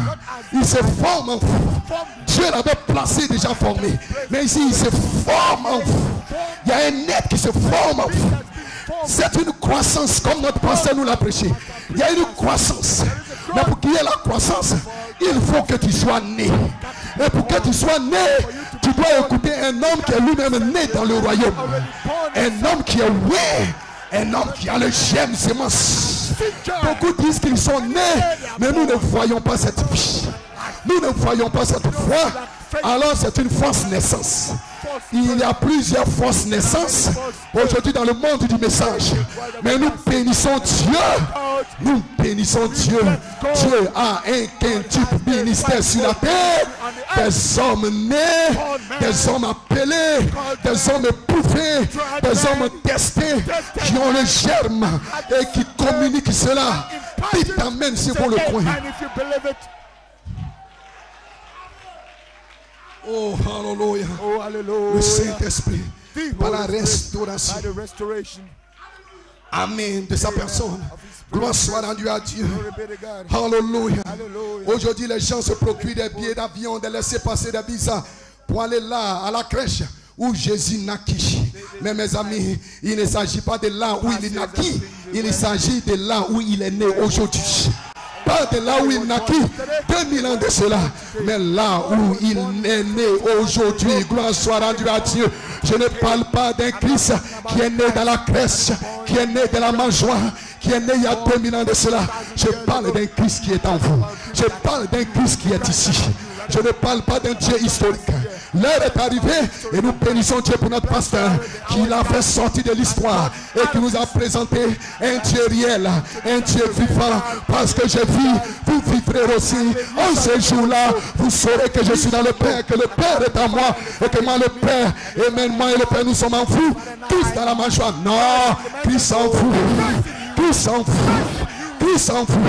Il se forme en vous. Dieu l'avait placé déjà formé. Mais ici, il se forme en vous. Il y a un être qui se forme en vous. C'est une croissance, comme notre pasteur nous l'a prêché. Il y a une croissance. Mais pour qu'il y ait la croissance, il faut que tu sois né. Et pour que tu sois né, tu dois écouter un homme qui est lui-même né dans le royaume. Un homme qui est né. Un homme qui a le germe sémence. Beaucoup disent qu'ils sont nés, mais nous ne voyons pas cette vie. Nous ne voyons pas cette foi. Alors c'est une fausse naissance. Il y a plusieurs fausses naissances aujourd'hui dans le monde du message. Mais nous bénissons Dieu. Nous bénissons Dieu. Dieu a un quintuple ministère sur la terre. Des hommes nés, des hommes appelés, des hommes éprouvés, des hommes testés, qui ont le germe et qui communiquent cela. Dites amen si vous le croyez. Oh, hallelujah. Oh, hallelujah. Le Saint-Esprit, par la restauration. Amen de sa personne. Gloire soit rendue à Dieu. Hallelujah. Aujourd'hui, les gens se procurent des billets d'avion, de laisser passer des visas pour aller là, à la crèche où Jésus naquit. Mais mes amis, il ne s'agit pas de là où il naquit. Il s'agit de là où il est né aujourd'hui. Pas de là où il naquit 2000 ans de cela, mais là où il est né aujourd'hui. Gloire soit rendue à Dieu. Je ne parle pas d'un Christ qui est né dans la crèche, qui est né de la mangeoire, qui est né il y a 2000 ans de cela. Je parle d'un Christ qui est en vous. Je parle d'un Christ qui est ici. Je ne parle pas d'un Dieu historique. L'heure est arrivée et nous bénissons Dieu pour notre pasteur qui l'a fait sortir de l'histoire et qui nous a présenté un Dieu réel, un Dieu vivant. Parce que je vis, vous vivrez aussi. En ce jour-là, vous saurez que je suis dans le Père, que le Père est en moi et que moi le Père, et même moi et le Père, nous sommes en vous, tous dans la mangeoire. Non, Christ en vous, Christ en vous, Christ en vous.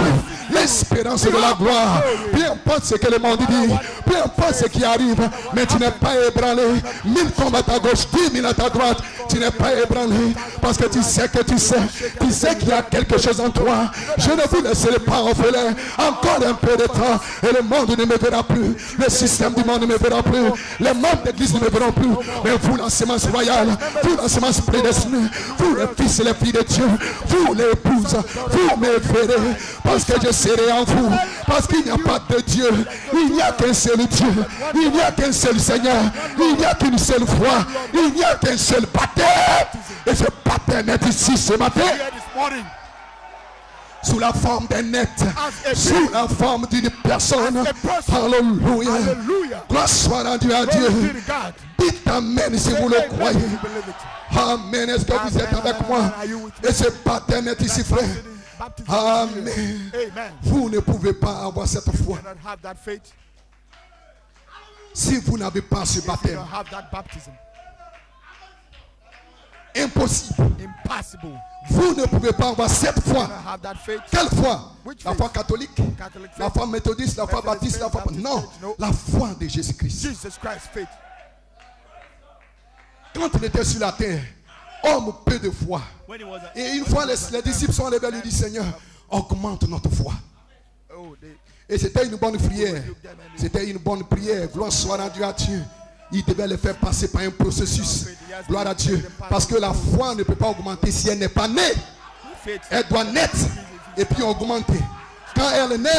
L'espérance de la gloire. Peu importe ce que le monde dit, peu importe ce qui arrive, mais tu n'es pas ébranlé. 1000 tombent à ta gauche, 10 000 à ta droite. Tu n'es pas ébranlé parce que tu sais qu'il y a quelque chose en toi. Je ne vous laisserai pas orphelin. Encore un peu de temps et le monde ne me verra plus. Le système du monde ne me verra plus. Les membres d'église ne me verront plus. Mais vous, la semence royale, vous, la semence prédestinée, vous, les fils et les filles de Dieu, vous, les épouses, vous me verrez parce que je serai en vous. Parce qu'il n'y a pas de Dieu. Il n'y a qu'un seul Dieu. Il n'y a qu'un seul Seigneur. Il n'y a qu'une seule foi. Il n'y a qu'un seul baptême. Et ce baptême est ici ce matin. Sous la forme d'un être. Sous la forme d'une personne. Alléluia. Gloire soit rendue à Dieu. Dites amen si vous le croyez. Amen. Est-ce que vous êtes avec moi? Et ce baptême est ici, frère. Amen. Vous ne pouvez pas avoir cette foi si vous n'avez pas ce baptême. Impossible. Vous ne pouvez pas avoir cette foi. Quelle foi? La foi catholique, la foi méthodiste, la foi baptiste, la foi... Non, la foi de Jésus-Christ. Quand il était sur la terre, homme peu de foi. Et une fois les disciples sont allés lui dire, Seigneur, augmente notre foi. Et c'était une bonne prière. C'était une bonne prière. Gloire soit rendue à Dieu. Il devait le faire passer par un processus. Gloire à Dieu. Parce que la foi ne peut pas augmenter si elle n'est pas née. Elle doit naître et puis augmenter. Quand elle est née,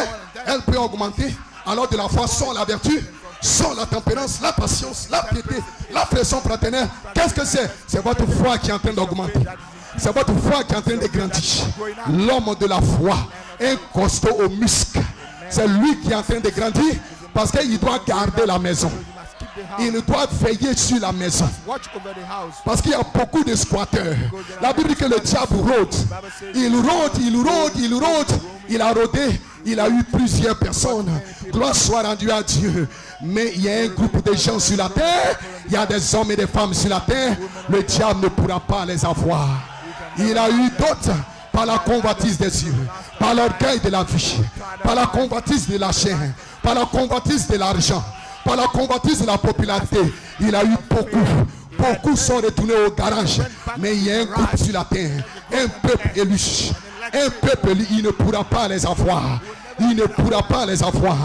elle peut augmenter. Alors de la foi sort la vertu, sort la tempérance, la patience, la piété, l'affection fraternelle. Qu'est-ce que c'est? C'est votre foi qui est en train d'augmenter. C'est votre foi qui est en train de grandir. L'homme de la foi, un costaud aux muscles. C'est lui qui est en train de grandir parce qu'il doit garder la maison. Il doit veiller sur la maison. Parce qu'il y a beaucoup de squatteurs. La Bible dit que le diable rôde. Il rôde, il rôde, il rôde. Il a rôdé. Il a eu plusieurs personnes. Gloire soit rendue à Dieu. Mais il y a un groupe de gens sur la terre. Il y a des hommes et des femmes sur la terre. Le diable ne pourra pas les avoir. Il a eu d'autres par la convoitise des yeux, par l'orgueil de la vie, par la convoitise de la chair, par la convoitise de l'argent, par la convoitise de la popularité. Il a eu beaucoup. Beaucoup sont retournés au garage. Mais il y a un groupe sur la terre. Un peuple élu. Un peuple élu, il ne pourra pas les avoir. Il ne pourra pas les avoir.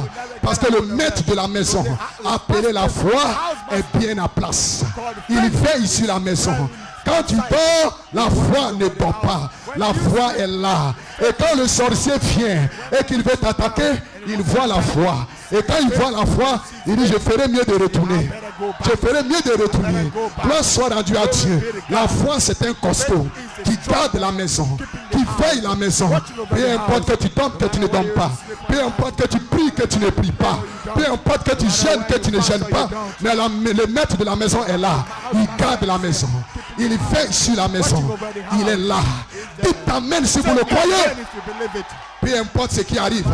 Parce que le maître de la maison, appelé la foi, est bien à place. Il veille sur la maison. Quand tu dors, la foi ne dort pas. La foi est là. Et quand le sorcier vient et qu'il veut t'attaquer, il voit la foi. Et quand il voit la foi, il dit, je ferai mieux de retourner. Je ferai mieux de retourner. Gloire soit rendue à Dieu. La foi, c'est un costaud qui garde la maison, qui veille la maison. Peu importe que tu dormes, que tu ne dormes pas. Peu Peu importe que tu pries, que tu ne pries pas. Peu importe que tu gênes, que tu ne gênes pas. Mais le maître de la maison est là. Il garde la maison. Il veille sur la maison. Il est là. Dites amen si vous le croyez. Peu importe ce qui arrive,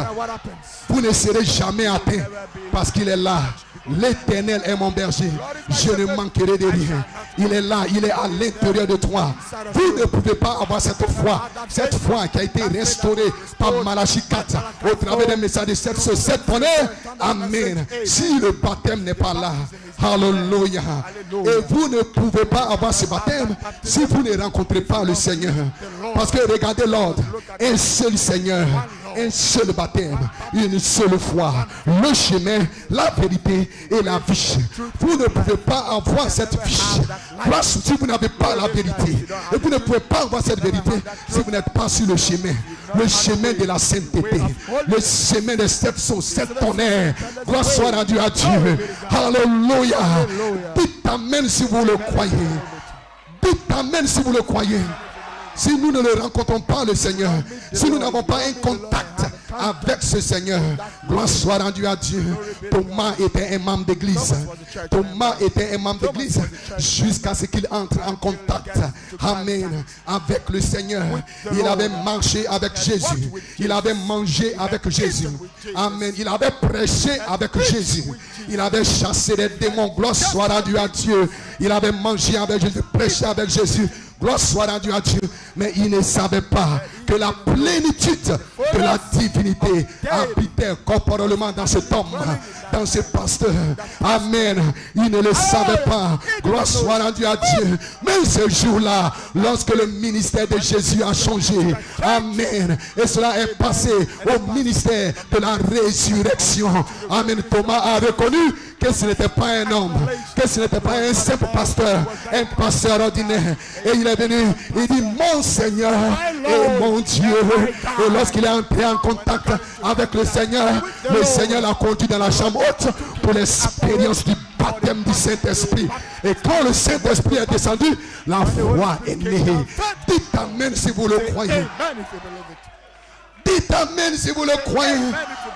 vous ne serez jamais atteint parce qu'il est là. L'Éternel est mon berger, je ne manquerai de rien. Il est là, il est à l'intérieur de toi. Vous ne pouvez pas avoir cette foi qui a été restaurée par Malachie 4 au travers des messages de cette tonnerre. Amen. Si le baptême n'est pas là, alléluia. Et vous ne pouvez pas avoir ce baptême si vous ne rencontrez pas le Seigneur. Parce que regardez l'ordre, un seul Seigneur, un seul baptême, une seule foi, le chemin, la vérité et la vie. Vous ne pouvez pas avoir cette vie si vous n'avez pas la vérité. Et vous ne pouvez pas avoir cette vérité si vous n'êtes pas sur le chemin de la sainteté, le chemin de cette tonnerre. Gloire soit rendue à Dieu. Alléluia. Dites amen si vous le croyez. Dites amen si vous le croyez. Si nous ne le rencontrons pas, le Seigneur, si nous n'avons pas un contact avec ce Seigneur, gloire soit rendue à Dieu. Thomas était un membre d'église. Thomas était un membre d'église jusqu'à ce qu'il entre en contact, amen, avec le Seigneur. Il avait marché avec Jésus. Il avait mangé avec Jésus. Amen. Il avait prêché avec Jésus. Il avait chassé les démons. Gloire soit rendue à Dieu. Il avait mangé avec Jésus, prêché avec Jésus. Gloire soit rendue à Dieu. Mais il ne savait pas que la plénitude de la divinité habitait corporellement dans cet homme, dans ce pasteur. Amen. Il ne le savait pas. Gloire soit rendue à Dieu. Mais ce jour-là, lorsque le ministère de Jésus a changé, amen, et cela est passé au ministère de la résurrection. Amen. Thomas a reconnu que ce n'était pas un homme, que ce n'était pas un simple pasteur, un pasteur ordinaire. Et il est venu, il dit mon Seigneur et mon Dieu. Et lorsqu'il est entré en contact avec le Seigneur l'a conduit dans la chambre haute pour l'expérience du baptême du Saint-Esprit. Et quand le Saint-Esprit est descendu, la foi est née. Dites amen si vous le croyez. Dites amen si vous le croyez.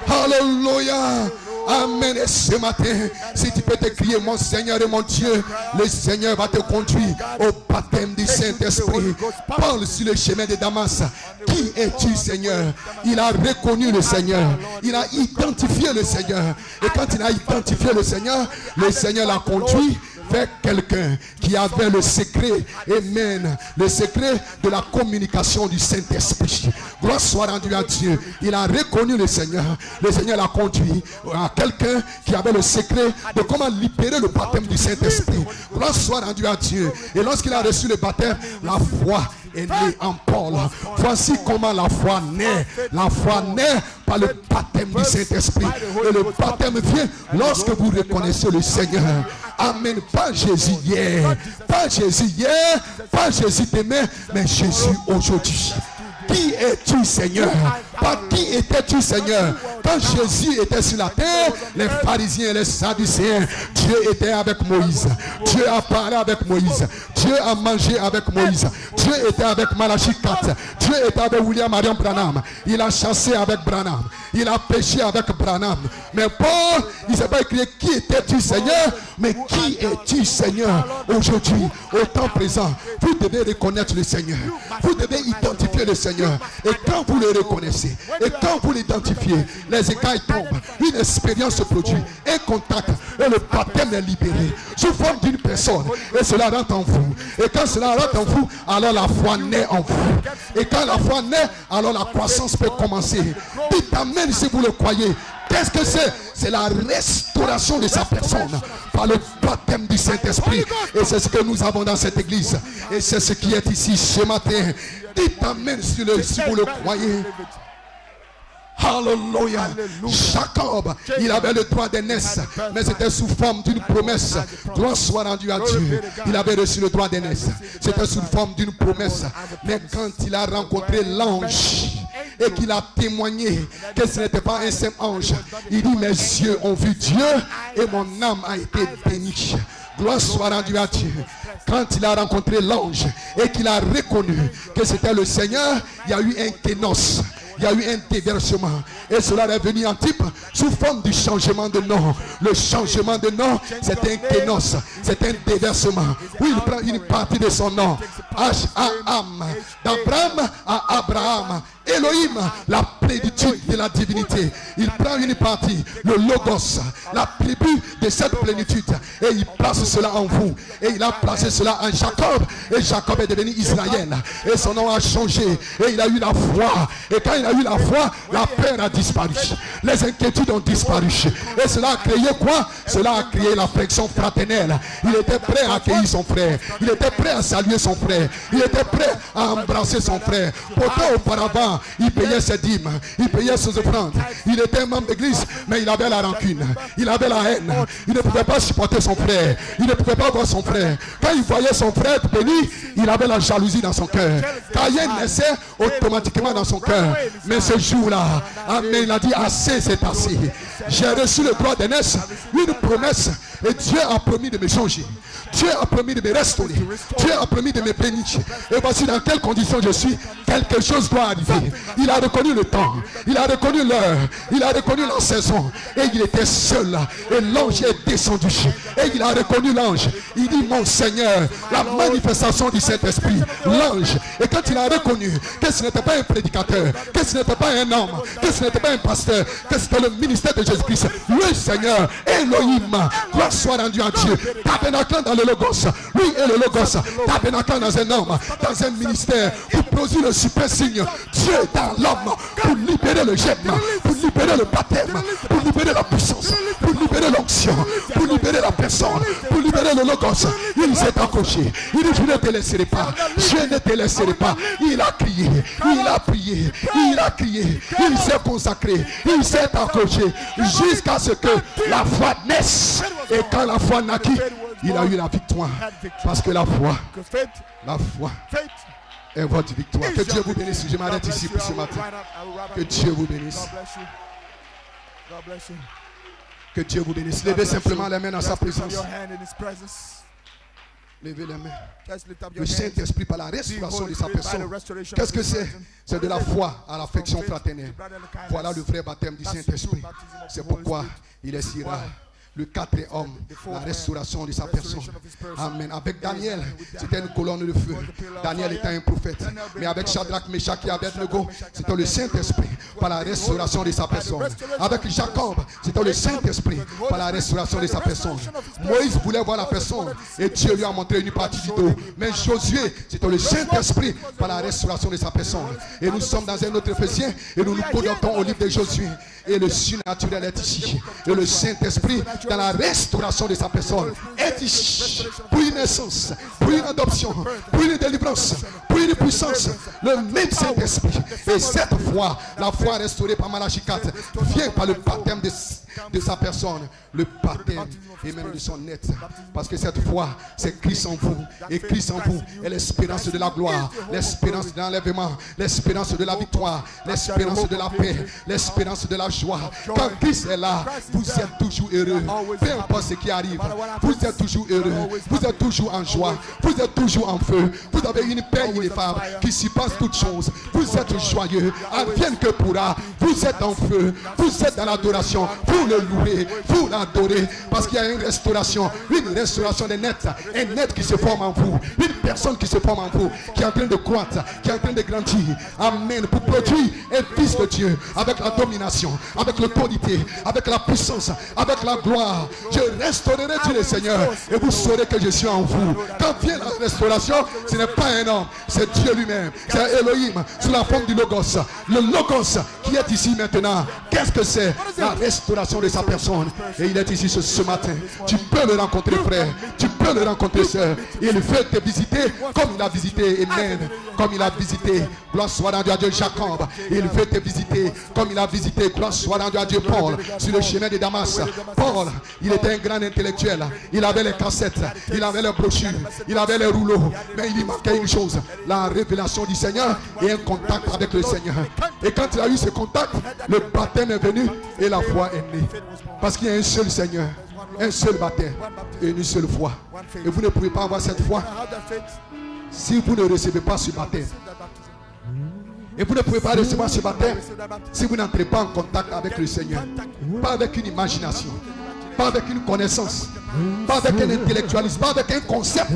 Alléluia. Amen. Et ce matin, si tu peux te crier mon Seigneur et mon Dieu, le Seigneur va te conduire au baptême du Saint-Esprit. Parle sur le chemin de Damas. Qui es-tu, Seigneur? Il a reconnu le Seigneur. Il a identifié le Seigneur. Et quand il a identifié le Seigneur l'a conduit vers quelqu'un qui avait le secret, amen, le secret de la communication du Saint-Esprit. Gloire soit rendue à Dieu. Il a reconnu le Seigneur l'a conduit à quelqu'un qui avait le secret de comment libérer le baptême du Saint-Esprit. Gloire soit rendue à Dieu. Et lorsqu'il a reçu le baptême, la foi est née en Paul. Voici comment la foi naît. La foi naît par le baptême du Saint-Esprit. Et le baptême vient lorsque vous reconnaissez le Seigneur. Amen. Pas Jésus hier, pas Jésus hier, pas Jésus demain, mais Jésus aujourd'hui. Qui es-tu, Seigneur? Pas qui étais-tu, Seigneur? Quand Jésus était sur la terre, les pharisiens et les sadducéens, Dieu était avec Moïse. Dieu a parlé avec Moïse. Dieu a mangé avec Moïse. Dieu était avec Malachie 4. Dieu était avec William Marion Branham. Il a chassé avec Branham. Il a péché avec Branham. Mais Paul, il ne s'est pas écrit qui étais-tu, Seigneur? Mais qui es-tu, Seigneur, aujourd'hui, au temps présent? Vous devez reconnaître le Seigneur. Vous devez identifier le Seigneur. Et quand vous le reconnaissez, et quand vous l'identifiez, les écailles tombent, une expérience se produit, un contact, et le baptême est libéré sous forme d'une personne, et cela rentre en vous. Et quand cela rentre en vous, alors la foi naît en vous. Et quand la foi naît, alors la croissance peut commencer. Dites amen si vous le croyez. Qu'est-ce que c'est? C'est la restauration de sa personne par le baptême du Saint-Esprit. Et c'est ce que nous avons dans cette église. Et c'est ce qui est ici ce matin. Dites amen si vous le croyez. Alléluia. Jacob, il avait le droit d'aînesse, mais c'était sous forme d'une promesse. Gloire soit rendue à Dieu. Il avait reçu le droit d'aînesse. C'était sous forme d'une promesse. Mais quand il a rencontré l'ange et qu'il a témoigné que ce n'était pas un simple ange, il dit mes yeux ont vu Dieu et mon âme a été bénie. Gloire soit rendue à Dieu. Quand il a rencontré l'ange et qu'il a reconnu que c'était le Seigneur, il y a eu un kénos. il y a eu un déversement. Et cela est venu en type sous forme du changement de nom. Le changement de nom, c'est un kénos, c'est un déversement. Où il prend une partie de son nom. H-A-M, d'Abraham à Abraham. Elohim, la plénitude de la divinité. Il prend une partie, le logos, la tribu de cette plénitude. Et il place cela en vous. Et il a placé cela en Jacob. Et Jacob est devenu Israël. Et son nom a changé. Et il a eu la foi. Et quand il a eu la foi, la peur a disparu. Les inquiétudes ont disparu. Et cela a créé quoi? Cela a créé l'affection fraternelle. Il était prêt à accueillir son frère. Il était prêt à saluer son frère. Il était prêt à embrasser son frère. Pourtant auparavant, il payait ses dîmes, il payait ses offrandes. Il était un membre d'église, mais il avait la rancune, il avait la haine. Il ne pouvait pas supporter son frère, il ne pouvait pas voir son frère. Quand il voyait son frère béni, il avait la jalousie dans son cœur. Caïn naissait automatiquement dans son cœur. Mais ce jour-là, amen, il a dit assez, c'est assez. J'ai reçu le droit de naître, une promesse, et Dieu a promis de me changer. Dieu a promis de me restaurer. Dieu a promis de me bénir. Et voici dans quelles conditions je suis. Quelque chose doit arriver. Il a reconnu le temps. Il a reconnu l'heure. Il a reconnu la saison. Et il était seul. Et l'ange est descendu. Et il a reconnu l'ange. Il dit, mon Seigneur, la manifestation du Saint-Esprit. L'ange. Et quand il a reconnu que ce n'était pas un prédicateur, que ce n'était pas un homme, que ce n'était pas un pasteur, que c'était le ministère de Jésus-Christ, le Seigneur, Elohim, gloire soit rendue à Dieu, tabernacle dans le Logos, lui est le Logos, tabernacle dans un homme, dans un ministère, pour produire le super signe, Dieu dans l'homme, pour libérer le gemme, pour libérer le baptême, pour libérer la puissance, pour libérer l'onction, pour libérer la personne, pour libérer le Logos. Il s'est accroché, il dit, je ne te laisserai pas, je ne te laisserai pas. Il a crié, il a prié, il a crié, il s'est consacré, il s'est accroché, jusqu'à ce que la foi naisse. Et quand la foi naquit, il a eu la victoire. Parce que la foi est votre victoire. Que Dieu vous bénisse. Je m'arrête ici pour ce matin. Que Dieu vous bénisse. Que Dieu vous bénisse. Levez simplement les mains dans sa présence. Levez les mains. Le Saint-Esprit par la restauration de sa personne. Qu'est-ce que c'est? C'est de la foi à l'affection fraternelle. Voilà le vrai baptême du Saint-Esprit. C'est pourquoi il est si rare. Le quatrième homme, la restauration de sa personne. Amen. Avec Daniel, c'était une colonne de feu. Daniel était un prophète. Mais avec Shadrach, Meshach et Abednego, c'était le Saint-Esprit par la restauration de sa personne. Avec Jacob, c'était le Saint-Esprit par la restauration de sa personne. Moïse voulait voir la personne et Dieu lui a montré une partie du dos. Mais Josué, c'était le Saint-Esprit par la restauration de sa personne. Et nous sommes dans un autre Ephésien et nous nous connectons au livre de Josué. Et le surnaturel est ici. Et le Saint-Esprit, dans la restauration de sa personne, est ici. Pour une naissance, pour une adoption, pour une délivrance, pour une puissance. Le même Saint-Esprit. Et cette foi, la foi restaurée par Malachie 4, vient par le baptême de sa personne. Le baptême et même de son être. Parce que cette foi, c'est Christ en vous. Et Christ en vous est l'espérance de la gloire, l'espérance de l'enlèvement, l'espérance de la victoire, l'espérance de la paix, l'espérance de la joie. Quand Christ est là, vous êtes toujours heureux. Peu importe ce qui arrive, vous êtes toujours heureux. Vous êtes toujours en joie. Vous êtes toujours en feu. Vous avez une paix ineffable qui surpasse toutes choses. Vous êtes joyeux. Advienne que pourra. Vous êtes en feu. Vous êtes dans l'adoration. Vous le louez. Vous l'adorez. Parce qu'il y a une restauration des nets. Un net qui se forme en vous. Une personne qui se forme en vous. Qui est en train de croître. Qui est en train de grandir. Amen. Pour produire un fils de Dieu. Avec la domination. Avec l'autorité. Avec la puissance. Avec la gloire. Je restaurerai, dit le Seigneur. Et vous saurez que je suis en vous. Quand vient la restauration, ce n'est pas un homme. C'est Dieu lui-même. C'est Elohim. Sous la forme du Logos. Le Logos qui est ici maintenant. Qu'est-ce que c'est? La restauration de sa personne. Et il est ici ce matin. Tu peux le rencontrer, frère. Tu peux le rencontrer, sœur. Il veut te visiter comme il a visité Amen. Comme il a visité. Gloire soit rendue à Dieu Jacob. Il veut te visiter comme il a visité. Gloire soit rendue à Dieu Paul. Sur le chemin de Damas. Paul, il était un grand intellectuel. Il avait les cassettes. Il avait les brochures. Il avait les rouleaux. Mais il lui manquait une chose. La révélation du Seigneur et un contact avec le Seigneur. Et quand il a eu ce contact, le baptême est venu et la foi est née. Parce qu'il y a un seul Seigneur, un seul baptême et une seule foi. Et vous ne pouvez pas avoir cette foi si vous ne recevez pas ce baptême. Et vous ne pouvez pas recevoir ce baptême si vous n'entrez pas en contact avec le Seigneur. Pas avec une imagination, pas avec une connaissance, pas avec un intellectualisme, pas avec un concept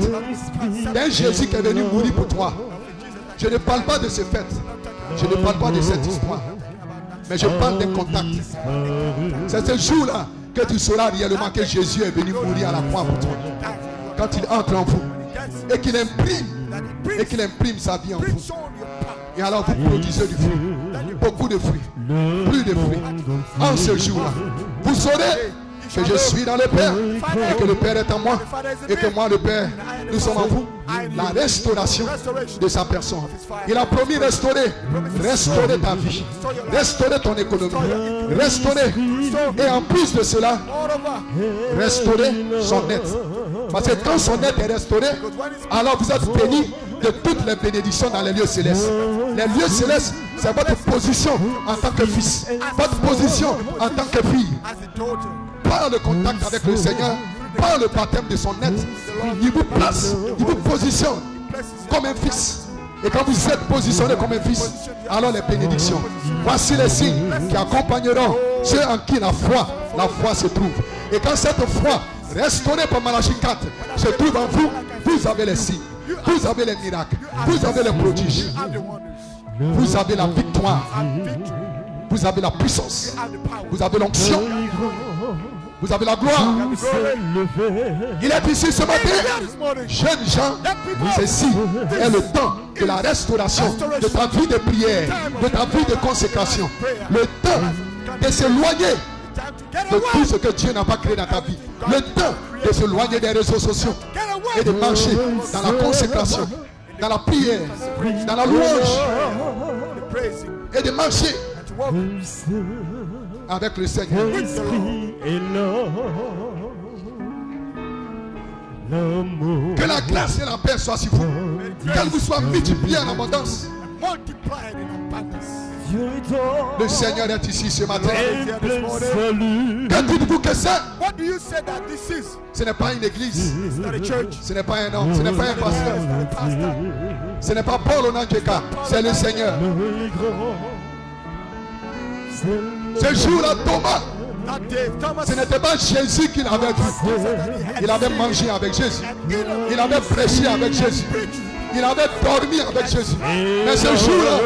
d'un Jésus qui est venu mourir pour toi. Je ne parle pas de ce fait. Je ne parle pas de cette histoire. Mais je parle d'un contact. C'est ce jour-là que tu sauras réellement que Jésus est venu mourir à la croix pour toi. Quand il entre en vous et qu'il imprime sa vie en vous. Et alors vous produisez du fruit. Beaucoup de fruits. Plus de fruits. En ce jour-là, vous saurez que je suis dans le Père et que le Père est en moi et que moi le Père, nous sommes en vous. La restauration de sa personne. Il a promis restaurer ta vie, restaurer ton économie, restaurer, et en plus de cela, restaurer son être. Parce que quand son être est restauré, alors vous êtes bénis de toutes les bénédictions dans les lieux célestes. Les lieux célestes, c'est votre position en tant que fils, votre position en tant que fille. Par le contact avec le Seigneur, par le baptême de son être, il vous place, il vous positionne comme un fils. Et quand vous êtes positionné comme un fils, alors les bénédictions. Voici les signes qui accompagneront ceux en qui la foi se trouve. Et quand cette foi, restaurée par Malachie 4, se trouve en vous, vous avez les signes, vous avez les miracles, vous avez les prodiges, vous avez la victoire, vous avez la puissance, vous avez l'onction, vous avez la gloire. Il est ici ce matin. Jeunes gens, ceci est le temps de la restauration de ta vie de prière, de ta vie de consécration. Le temps de s'éloigner de tout ce que Dieu n'a pas créé dans ta vie. Le temps de s'éloigner des réseaux sociaux et de marcher dans la consécration, dans la prière, dans la louange, et de marcher avec le Seigneur. Que la grâce et la paix soient sur vous. Qu'elle vous soit multipliée en abondance. Le Seigneur est ici ce matin. Que dites-vous que c'est? Ce n'est pas une église. Ce n'est pas un homme. Ce n'est pas un pasteur. Ce n'est pas Paul Onanjeka. C'est le Seigneur. Ce jour-là, Thomas, ce n'était pas Jésus qu'il avait vu. Il avait mangé avec Jésus. Il avait prêché avec Jésus. Il avait dormi avec Jésus. Mais ce jour-là,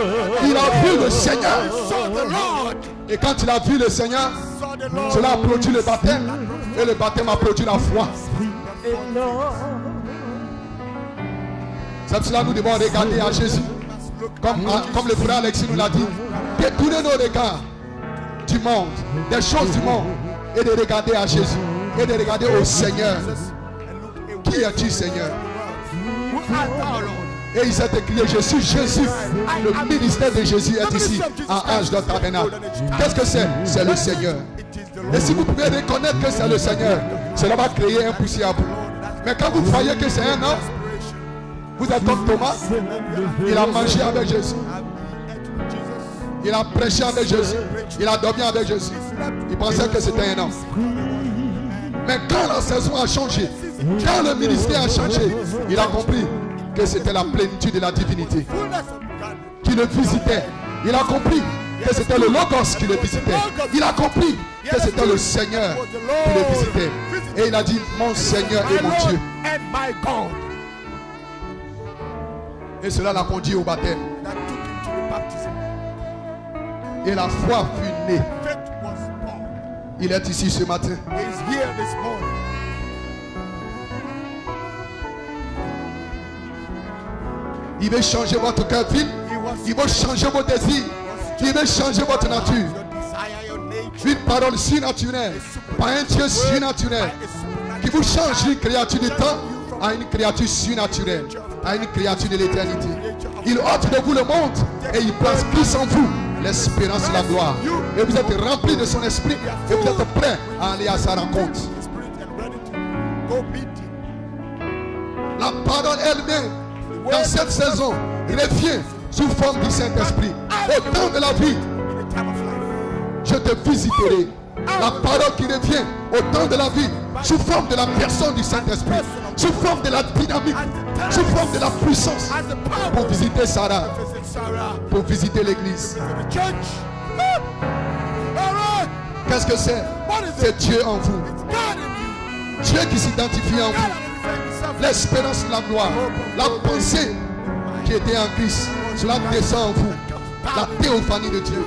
il a vu le Seigneur. Et quand il a vu le Seigneur, cela a produit le baptême. Et le baptême a produit la foi. C'est cela nous devons regarder à Jésus. Comme le frère Alexis nous l'a dit. Détourner nos regards du monde, des choses du monde, et de regarder à Jésus, et de regarder au Seigneur. Qui es-tu, Seigneur? Et il s'est écrié, je suis Jésus. Le ministère de Jésus est ici, à Ange de Tabernacle. Qu'est-ce que c'est? C'est le Seigneur. Et si vous pouvez reconnaître que c'est le Seigneur, cela va créer un poussier à vous. Mais quand vous croyez que c'est un homme, vous êtes comme Thomas. Il a mangé avec Jésus. Il a prêché avec Jésus. Il a dormi avec Jésus. Il pensait que c'était un homme. Mais quand la saison a changé, quand le ministère a changé, il a compris que c'était la plénitude de la divinité qui le visitait. Il a compris que c'était le Logos qui le visitait. Il a compris que c'était le Seigneur qui le visitait. Et il a dit, mon Seigneur et mon Dieu. Et cela l'a conduit au baptême. Et la foi fut née. Il est ici ce matin. Il veut changer votre cœur vide. Il veut changer vos désirs. Il veut changer votre nature. Une parole surnaturelle. Par un Dieu surnaturel. Qui vous change d'une créature du temps à une créature surnaturelle. À une créature de l'éternité. Il ôte de vous le monde. Et il place Christ en vous. L'espérance de la gloire. Et vous êtes remplis de son esprit. Et vous êtes prêts à aller à sa rencontre. La parole elle-même, dans cette saison, revient sous forme du Saint-Esprit. Au temps de la vie, je te visiterai. La parole qui revient au temps de la vie, sous forme de la personne du Saint-Esprit, sous forme de la dynamique, sous forme de la puissance, pour visiter Sarah, pour visiter l'église. Qu'est-ce que c'est? C'est Dieu en vous. Dieu qui s'identifie en vous. L'espérance de la gloire. La pensée qui était en Christ. Cela descend en vous. La théophanie de Dieu.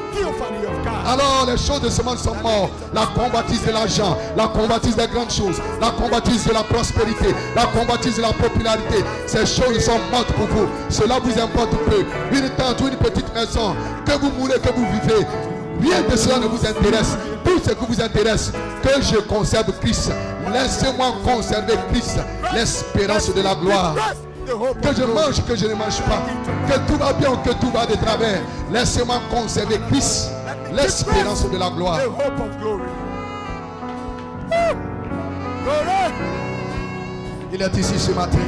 Alors les choses de ce monde sont mortes. La convoitise de l'argent, la convoitise des grandes choses, la convoitise de la prospérité, la convoitise de la popularité. Ces choses sont mortes pour vous. Cela vous importe peu. Une tente ou une petite maison, que vous mourrez, que vous vivez, rien de cela ne vous intéresse. Tout ce qui vous intéresse, que je conserve Christ. Laissez-moi conserver Christ, l'espérance de la gloire. Que je mange, que je ne mange pas, que tout va bien, que tout va de travers. Laissez-moi conserver Christ, l'espérance de la gloire. Il est ici ce matin.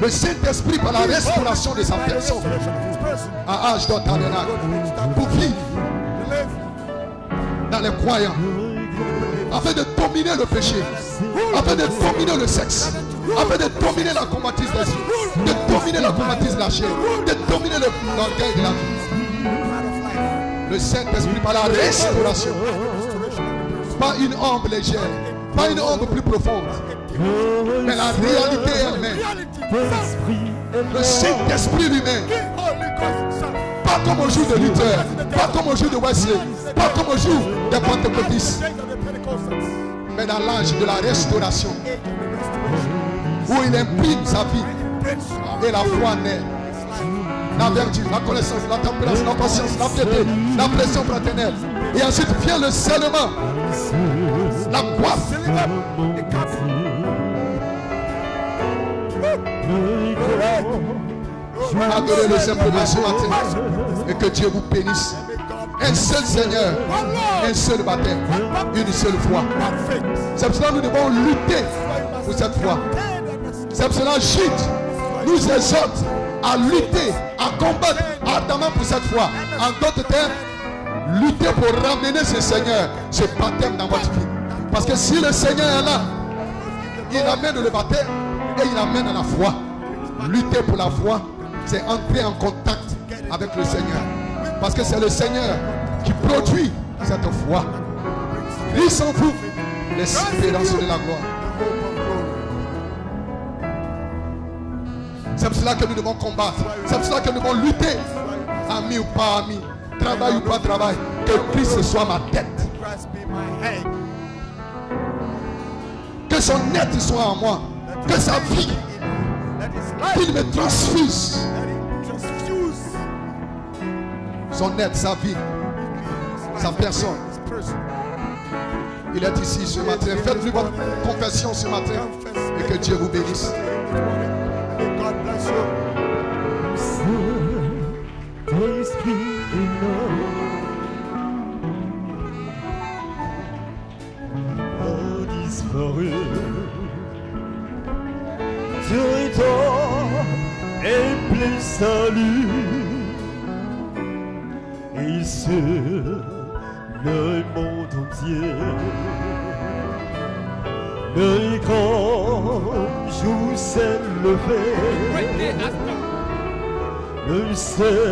Le Saint-Esprit, par la restauration de sa personne, à âge d'Otabernacle, pour vivre dans les croyants, afin de dominer le péché, afin de dominer le sexe, afin de dominer la convoitise des yeux, de dominer la convoitise de la chair, de dominer l'orgueil de la vie. Le Saint-Esprit, par la restauration, pas une ombre légère, pas une ombre plus profonde, mais la réalité elle-même. Le Saint-Esprit lui-même. Pas comme au jour de Luther, pas comme au jour de Wesley, pas comme au jour des Pentecôtistes, mais dans l'âge de la restauration, où il imprime sa vie et la foi naît. La vertu, la connaissance, la tempérance, la patience, la piété, la pression fraternelle. Et ensuite vient le scellement, la coiffe. Adorez-le simplement ce matin et que Dieu vous bénisse. Un seul Seigneur, un seul baptême, une seule foi. C'est pour cela que nous devons lutter pour cette foi. C'est pour cela que Jude nous exhorte à lutter, à combattre ardemment pour cette foi. En d'autres termes, lutter pour ramener ce Seigneur, ce baptême dans votre vie. Parce que si le Seigneur est là, il amène le baptême et il amène à la foi. Lutter pour la foi, c'est entrer en contact avec le Seigneur. Parce que c'est le Seigneur qui produit cette foi. Christ en vous, l'espérance de la gloire. C'est pour cela que nous devons combattre. C'est pour cela que nous devons lutter. Ami ou pas ami, travail ou pas travail, que Christ soit ma tête. Que son être soit en moi. Que sa vie, qu'il me transfuse. Son être, sa vie, sa personne. Il est ici ce matin. Faites-lui votre confession ce matin. Et que Dieu vous bénisse. Saint-Esprit a disparu. Territoire et plein salut. Et sur le monde entier, le grand jour s'est levé. Le Saint-Esprit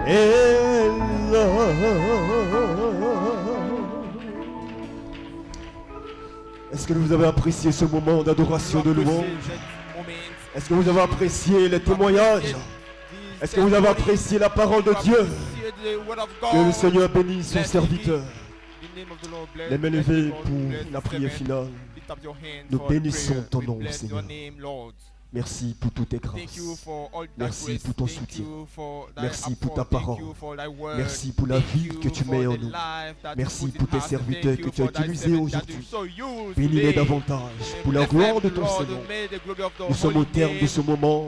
est là. Est-ce que vous avez apprécié ce moment d'adoration de louange? Est-ce que vous avez apprécié les témoignages? Est-ce que vous avez apprécié la parole de Dieu? Que le Seigneur bénisse son serviteur. Les mains levées pour la prière finale. Nous bénissons ton nom, Seigneur. Merci pour toutes tes grâces. Merci pour ton soutien. Merci pour ta parole. Merci pour la vie que tu mets en nous. Merci pour tes serviteurs que tu as utilisés aujourd'hui. Bénis-les davantage pour la gloire de ton Seigneur. Nous sommes au terme de ce moment.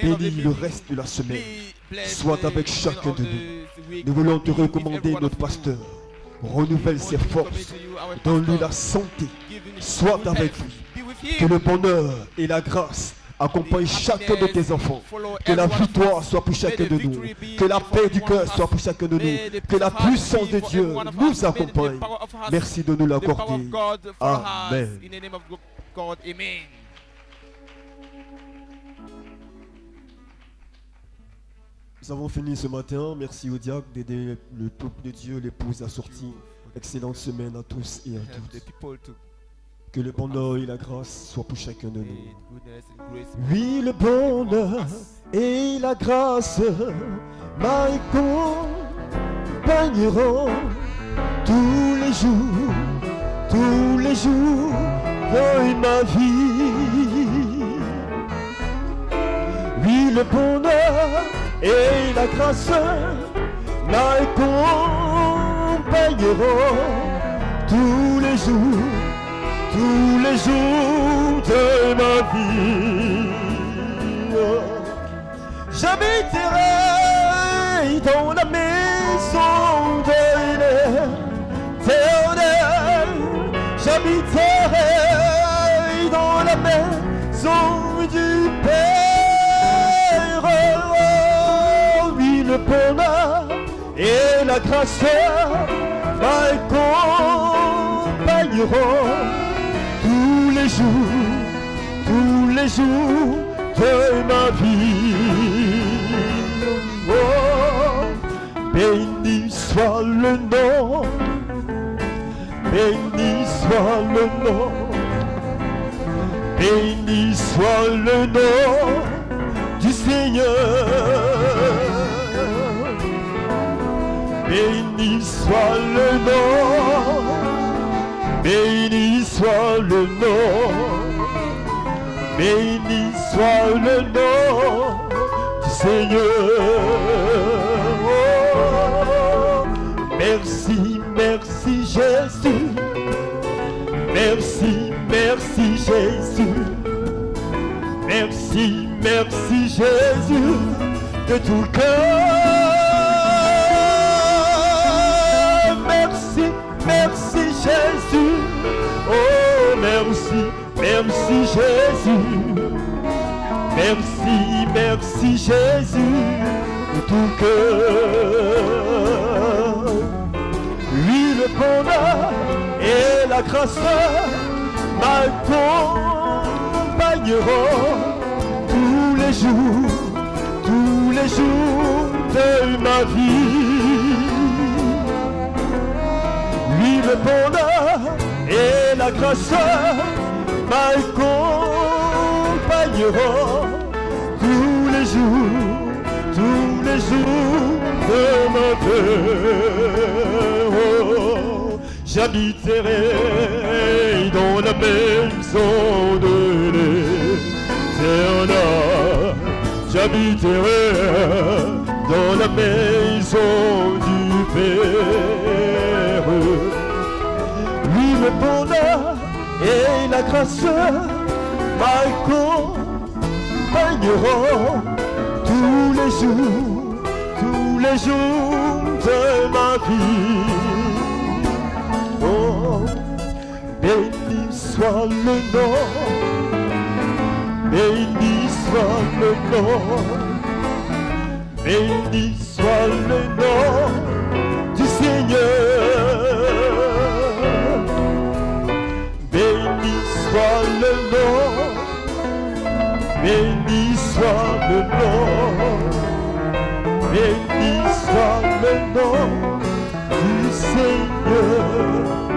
Bénis le reste de la semaine. Sois avec chacun de nous. Nous voulons te recommander notre pasteur. Renouvelle ses forces. Donne-lui la santé. Sois avec lui. Que le bonheur et la grâce Accompagne chacun de tes enfants. Que la victoire soit pour chacun de nous. Que la paix du cœur soit pour chacun de nous. Que la puissance de Dieu nous accompagne. Merci de nous l'accorder. Amen. Nous avons fini ce matin. Merci au diacre d'aider le peuple de Dieu, l'épouse à sortir. Excellente semaine à tous et à toutes. Que le bonheur et la grâce soient pour chacun de nous. Oui, le bonheur et la grâce m'accompagneront tous les jours de ma vie. Oui, le bonheur et la grâce m'accompagneront tous les jours de ma vie. J'habiterai dans la maison de l'Éternel. J'habiterai dans la maison du Père. Oh, oui, le bonheur et la grâce m'accompagneront tous les jours de ma vie. Oh, béni soit le nom, béni soit le nom, béni soit le nom du Seigneur. Béni soit le nom, béni soit le nom, béni soit le nom du Seigneur. Oh, merci, merci Jésus. Merci, merci Jésus. Merci, merci Jésus de tout le cœur. Merci, merci Jésus. Oh, merci, merci Jésus. Merci, merci Jésus de tout cœur. Oui, le bonheur et la grâce m'accompagneront tous les jours de ma vie. Oui, le bonheur et la grâce m'accompagneront tous les jours de ma vie. Oh, j'habiterai dans la maison de l'Éternel. J'habiterai dans la maison du Père. Oui, le bonheur et la grâce m'accompagneront tous les jours de ma vie. Oh, béni soit le nom, béni soit le nom, béni soit le nom du Seigneur. Béni soit le nom, béni soit le nom, béni soit le nom du Seigneur.